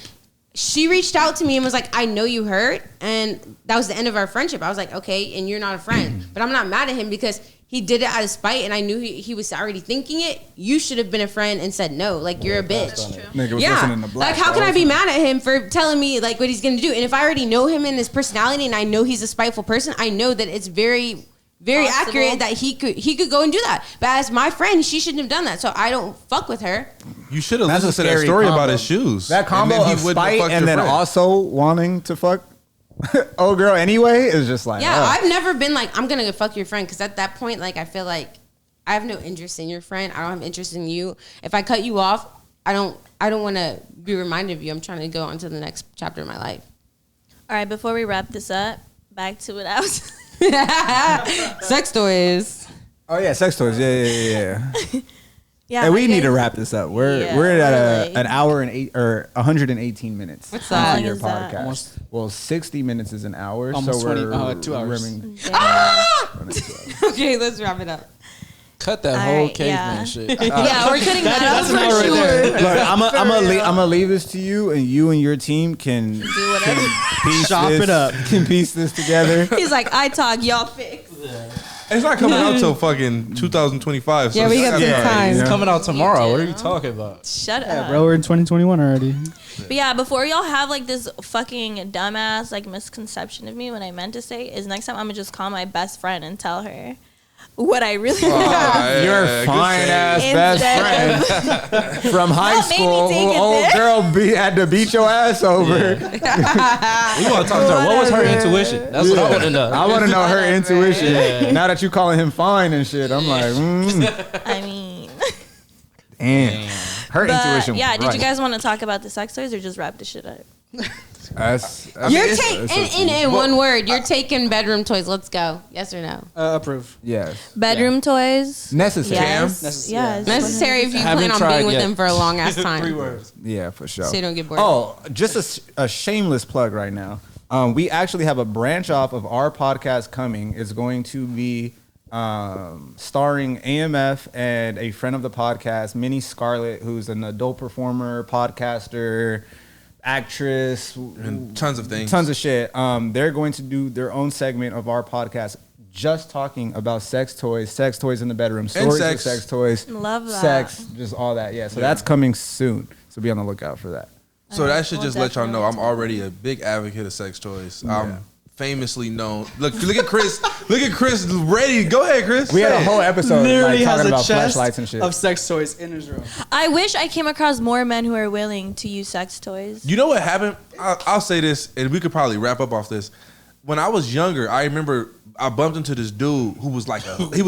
She reached out to me and was like, I know you hurt. And that was the end of our friendship. I was like, okay, and you're not a friend. But I'm not mad at him because he did it out of spite and I knew he was already thinking it. You should have been a friend and said no. Like, you're a bitch. Nigga was Yeah. listening to Black. Like, how can I be mad at him for telling me, like, what he's going to do? And if I already know him and his personality and I know he's a spiteful person, I know that it's very... very Possible. accurate that he could go and do that. But as my friend, she shouldn't have done that. So I don't fuck with her. You should have That's a listened to that scary story combo. about his shoes. That combo And then he of wouldn't have spite fucked and your then friend. also wanting to fuck. old girl anyway is just like, Yeah, oh. I've never been like, I'm gonna go fuck your friend, because at that point, like, I feel like I have no interest in your friend. I don't have interest in you. If I cut you off, I don't want to be reminded of you. I'm trying to go on to the next chapter of my life. All right, before we wrap this up, back to what I was. Sex toys. Oh yeah, sex toys. Yeah. Yeah, Hey, we like need I- to wrap this up. We're Yeah, at really. an hour and 118 minutes. What's into that? How long Your is that? podcast. Almost- Well, 60 minutes is an hour, Almost so 20 we're 2 hours. running- Okay, let's wrap it up. Cut that All whole right, caveman yeah. shit. Yeah, we're cutting that out That's an hour for right sure. there. Look, I'm gonna leave this to you, and you and your team can Do whatever. piece Chop this, it up. Can piece this together. He's like, I talk, y'all fix. It's not coming out till fucking 2025. So Yeah, we it's got not- some time. It's coming out tomorrow. You What are do. you talking about? Shut Yeah, up. bro, we're in 2021 already. But yeah, before y'all have like this fucking dumbass like misconception of me, what I meant to say is next time I'm gonna just call my best friend and tell her what I really yeah, Your good fine save. ass Instead best friend from high Don't make me school, take who it old there. girl had to beat your ass over. We want to talk to her. What was her intuition? That's what I want to know. I want to know her Whatever. intuition. Yeah. Now that you calling him fine and shit, I'm like, I mean, damn. Her but intuition. yeah. was Did right. you guys want to talk about the sex toys or just wrap this shit up? That's You're it's- taking in one word. You're taking bedroom toys. Let's go. Yes or no? Approve. yes, Bedroom toys. necessary. Yes. Necessary. Yes. Necessary if you Haven't plan on tried being with yet. them for a long ass 3 time. words. Yeah, for sure. So you don't get bored. Oh, just a shameless plug right now. We actually have a branch off of our podcast coming. It's going to be starring AMF and a friend of the podcast, Minnie Scarlett, who's an adult performer, podcaster, actress, And tons of things. tons of shit. They're going to do their own segment of our podcast just talking about sex toys in the bedroom, stories of sex. sex toys, Love that. sex, just all that. Yeah, so that's coming soon. So be on the lookout for that. So that should We'll just let y'all know definitely I'm already a big advocate of sex toys. I'm famously known. Look at Chris. Look at Chris ready. Go ahead, Chris. We had Say a it. whole episode Literally like, has talking a about chest flashlights and shit. of sex toys in his room. I wish I came across more men who are willing to use sex toys. You know what happened? I'll say this, and we could probably wrap up off this. When I was younger, I remember I bumped into this dude who was like let me tell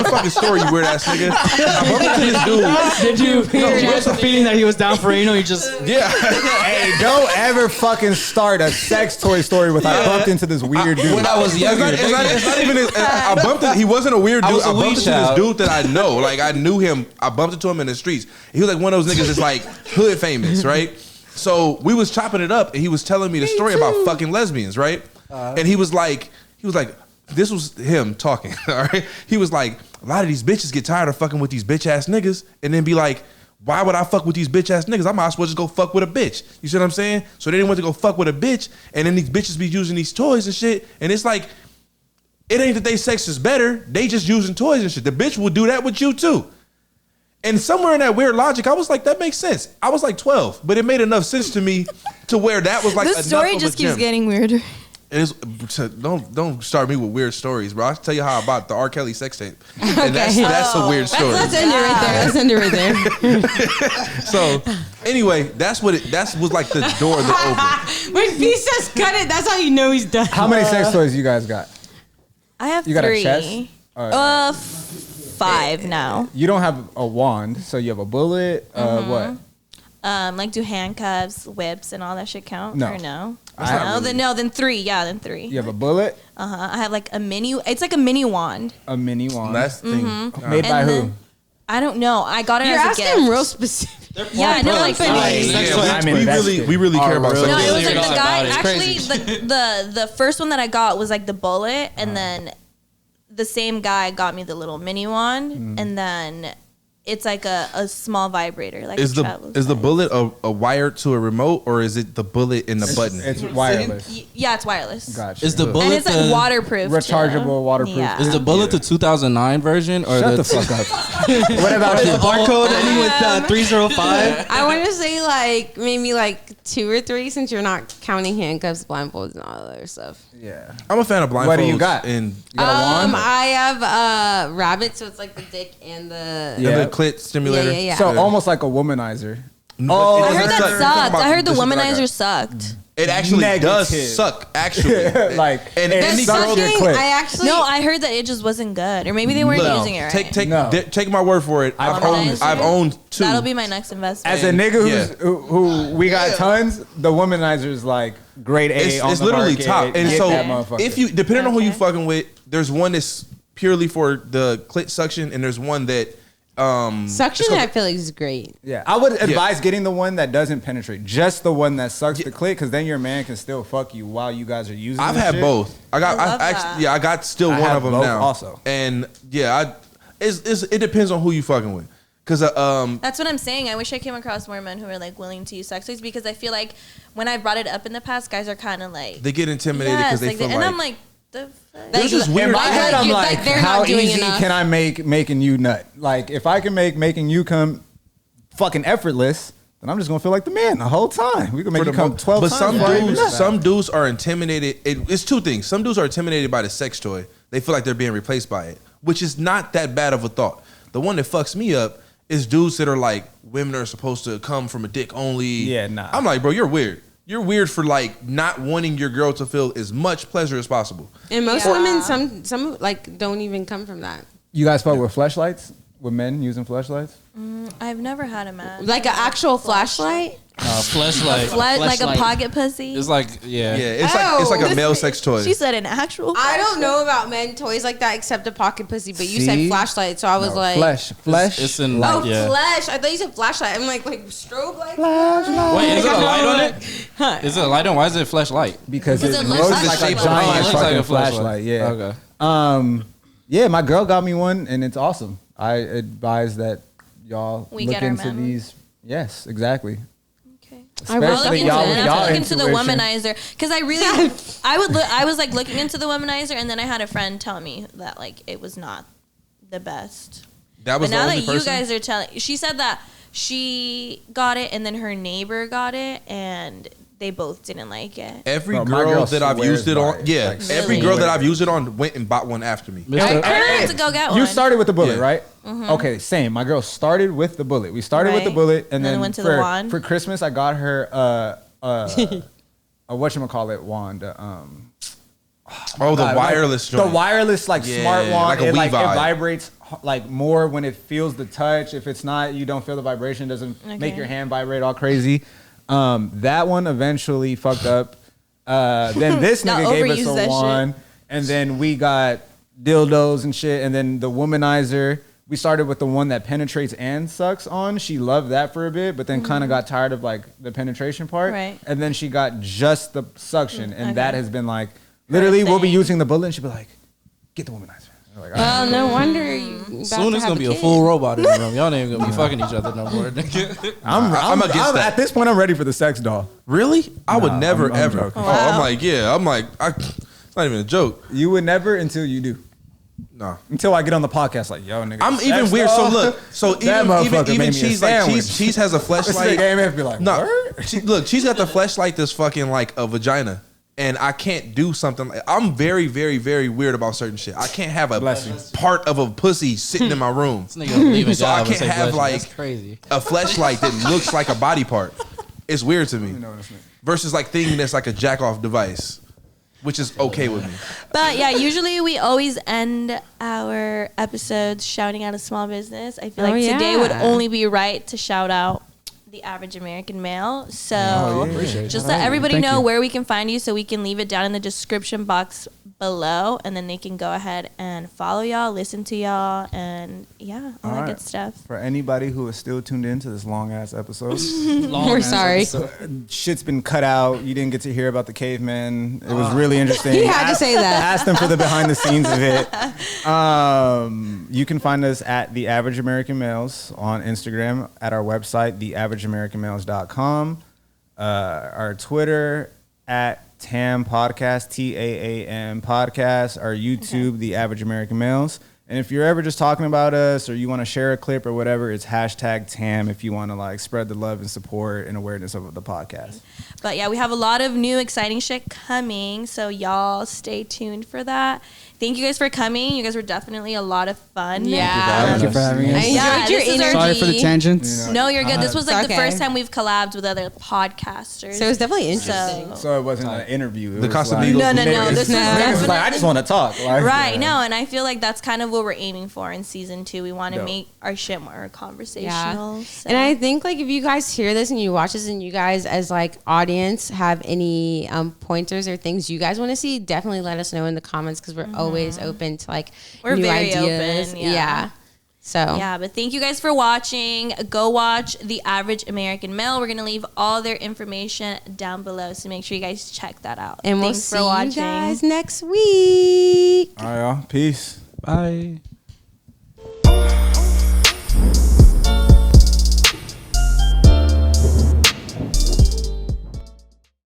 the fucking story, you weird ass nigga. I bumped into this dude. Did you get the feeling that he was down for it? You know, you just Yeah. Hey, don't ever fucking start a sex toy story with I bumped into this weird dude. When I was younger, It's not even. I bumped into. He wasn't a weird I dude. was a I bumped weed into this child. dude that I know. Like I knew him. I bumped into him in the streets. He was like one of those niggas that's like hood famous, right? So we was chopping it up, and he was telling me the story about fucking lesbians, right? And he was like, this was him talking, all right? He was like, a lot of these bitches get tired of fucking with these bitch ass niggas, and then be like, why would I fuck with these bitch ass niggas? I might as well just go fuck with a bitch. You see what I'm saying? So they didn't want to go fuck with a bitch, and then these bitches be using these toys and shit, and it's like, it ain't that they sex is better. They just using toys and shit. The bitch will do that with you too. And somewhere in that weird logic, I was like, that makes sense. I was like 12, but it made enough sense to me to where that was like This story enough of just a keeps gem. getting weirder. Don't start me with weird stories, bro. I'll tell you how I bought the R. Kelly sex tape. And that's a weird story. Let's end it right there. Let's end it right there. So anyway, that was like the door that opened. When B says cut it, that's how you know he's done. How many sex toys you guys got? I have You got 3. a chest? All right. 5 now. You don't have a wand, so you have a bullet. What? Like do handcuffs, whips, and all that shit count? No. Or no? I have Then 3. Yeah, then 3. You have a bullet, I have like a mini. It's like a mini wand. a mini wand. That's the thing. made by And who? then- I don't know. I got it You're as a asking gift. real specific. Yeah, I know. Like, companies. Yeah, we really care about no, sex. it was like serious the guy. about it. Actually, the first one that I got was like the bullet, and then the same guy got me the little mini wand, and then it's like a small vibrator. Like Is a the travel is the size. bullet a wire to a remote, or is it the bullet in the button? It's wireless. Yeah, it's wireless. Gotcha. Is the And bullet it's like waterproof. rechargeable, too. waterproof? Yeah. Is the bullet the 2009 version or Shut the fuck up. What about you? barcode ending with 305. I want to say like maybe like 2 or 3 since you're not counting handcuffs, blindfolds, and all that other stuff. Yeah. I'm a fan of blindfolds. What do you got? And You got a wand? I have rabbit, so it's like the dick and the Yeah. the clit stimulator. Yeah. So almost like a womanizer. Oh, I heard that sucked. I heard the womanizer sucked. It actually does Negative. suck. Actually, Like, and it any sucks girl. your clit. I actually No, I heard that it just wasn't good, or maybe they weren't Look, using it right. take my word for it. I've owned 2. That'll be my next investment. As a nigga who we got tons, the womanizer's like grade A on It's the literally market. top. And Get so that motherfucker. if you depending on who you Okay. fucking with, there's one that's purely for the clit suction, and there's one that suction, it's I feel like is great. Yeah, I would advise getting the one that doesn't penetrate, just the one that sucks the clit, because then your man can still fuck you while you guys are using. I've this had shit. both. I love actually, that. I got still I one have of them both now. also. And yeah, it depends on who you fucking with. Cause That's what I'm saying. I wish I came across more men who are like willing to use sex toys, because I feel like when I brought it up in the past, guys are kind of like they get intimidated because they feel and like I'm like, the fuck? There's this Like, weird- In my like, head, I'm you're like, they're how not doing easy enough. can I make making you nut? Like, if I can make making you come fucking effortless, then I'm just gonna feel like the man the whole time. We can make for you the come mo- 12 but times. some before I even nut. some dudes are intimidated. It's 2 things. Some dudes are intimidated by the sex toy. They feel like they're being replaced by it, which is not that bad of a thought. The one that fucks me up is dudes that are like, women are supposed to come from a dick only. Yeah, nah. I'm like, bro, you're weird. You're weird for like not wanting your girl to feel as much pleasure as possible. And most Yeah. women, some like don't even come from that. You guys fuck with fleshlights? With men using fleshlights? I've never had a man Like an actual flashlight. Fleshlight. like a Fleshlight. pocket pussy. It's like yeah. Yeah, it's like a this male is- sex toy. She said an actual. I don't know about men toys like that except a pocket pussy, but you See? said flashlight, so I was like, flesh. It's in oh, like yeah. flash. I thought you said flashlight. I'm like strobe light. Wait, is it a light on it? Is it a light on? Why is it flashlight? Because Because it it looks looks like like a a giant Oh, it looks like fucking a flashlight. flashlight. Yeah. Okay. Yeah, my girl got me one, and it's awesome. I advise that y'all We look get our into man one? these. Yes, exactly. Okay. I will I'll look Especially into it. y'all I with have y'all to look into the intuition. womanizer, because I really, I was like looking into the womanizer, and then I had a friend tell me that like it was not the best. That But was the now only that person. you guys are telling, she said that she got it, and then her neighbor got it, and they both didn't like it. Every Bro, my girl girl that I've swears used it by on, it. yeah, Like, every Really? girl that I've used it on went and bought one after me. I kind of have to go get one. You started with the bullet, Yeah. right? Okay, same. My girl started with the bullet. We started with the Right. bullet, and And then then went to the for, wand. for Christmas, I got her a whatchamacallit wand. Oh, the God, wireless like, joint. the wireless like Yeah, smart wand. like a it, Wii like it vibe. vibrates like more when it feels the touch. If it's not, you don't feel the vibration. It doesn't make Okay. your hand vibrate all crazy. That one eventually fucked up. Then this Y'all nigga gave us overused a that wand, and then we got dildos and shit, and then the womanizer. We started with the one that penetrates and sucks on. She loved that for a bit, but then kind of got tired of like the penetration part. Right. And then she got just the suction, and Okay. that has been like literally we'll be thing. using the bullet, and she'll be like, "Get the womanizer." I'm like, all right. Well, no wonder you. Soon it's gonna be a full robot in the room. Y'all ain't gonna be fucking each other no more. I'm against that. At this point, I'm ready for the sex doll. Really? I would Nah, never I'm ever. joking. Oh, I'm like, yeah. I'm like, it's not even a joke. You would never until you do. Nah. Until I get on the podcast, like, yo, nigga. I'm sex even weird. doll? So look, so That even motherfucker made me a cheese like sandwich. cheese has a This nigga fleshlight. AMF be like, No, word? look, she's got the fleshlight that's fucking like a vagina, and I can't do something. Like, I'm very, very, very weird about certain shit. I can't have a Bless you. part of a pussy sitting in my room. This nigga leaving So I job and can't say have bless you. like That's crazy. a fleshlight that looks like a body part. It's weird to me. Versus like thing that's like a jack off device, which is okay with me. But yeah, usually we always end our episodes shouting out a small business. I feel Oh, like today would yeah. only be right to shout out the average American male. So Appreciate just it. let everybody Thank know you. where we can find you, so we can leave it down in the description box below, and then they can go ahead and follow y'all, listen to y'all, and yeah, all that All right. good stuff. For anybody who is still tuned in to this long ass episode, We're sorry. shit's been cut out. You didn't get to hear about the caveman. It was really interesting. He had to say that. Ask them for the behind the scenes of it. You can find us at The Average American Males on Instagram, at our website, theaverageamericanmales.com, our Twitter at T.A.A.M Podcast, T.A.A.M Podcast, our YouTube, The Average American Males. And if you're ever just talking about us or you want to share a clip or whatever, it's hashtag TAM if you want to like spread the love and support and awareness of the podcast. But yeah, we have a lot of new exciting shit coming, so y'all stay tuned for that. If thank you guys for coming. You guys were definitely a lot of fun. Yeah. Thank you for having I us. enjoyed Yeah, your this is our energy. Sorry for the tangents. No, you're good. This was like the Okay. first time we've collabed with other podcasters. So it was definitely interesting. So it wasn't an interview. It The was Casamigos. No, no, no. Niggas. This was Niggas was definitely like, I just want to talk. Like, right. yeah. No, and I feel like that's kind of what we're aiming for in season 2. We want to Dope. make our shit more conversational. So. And I think like if you guys hear this and you watch this and you guys as like audience have any pointers or things you guys want to see, definitely let us know in the comments because we're always open to like We're new very ideas. open, yeah. So Yeah, but thank you guys for watching. Go watch The Average American Male. We're going to leave all their information down below, so make sure you guys check that out. and we'll Thanks see for you watching. guys next week. All right, y'all. Peace. Bye.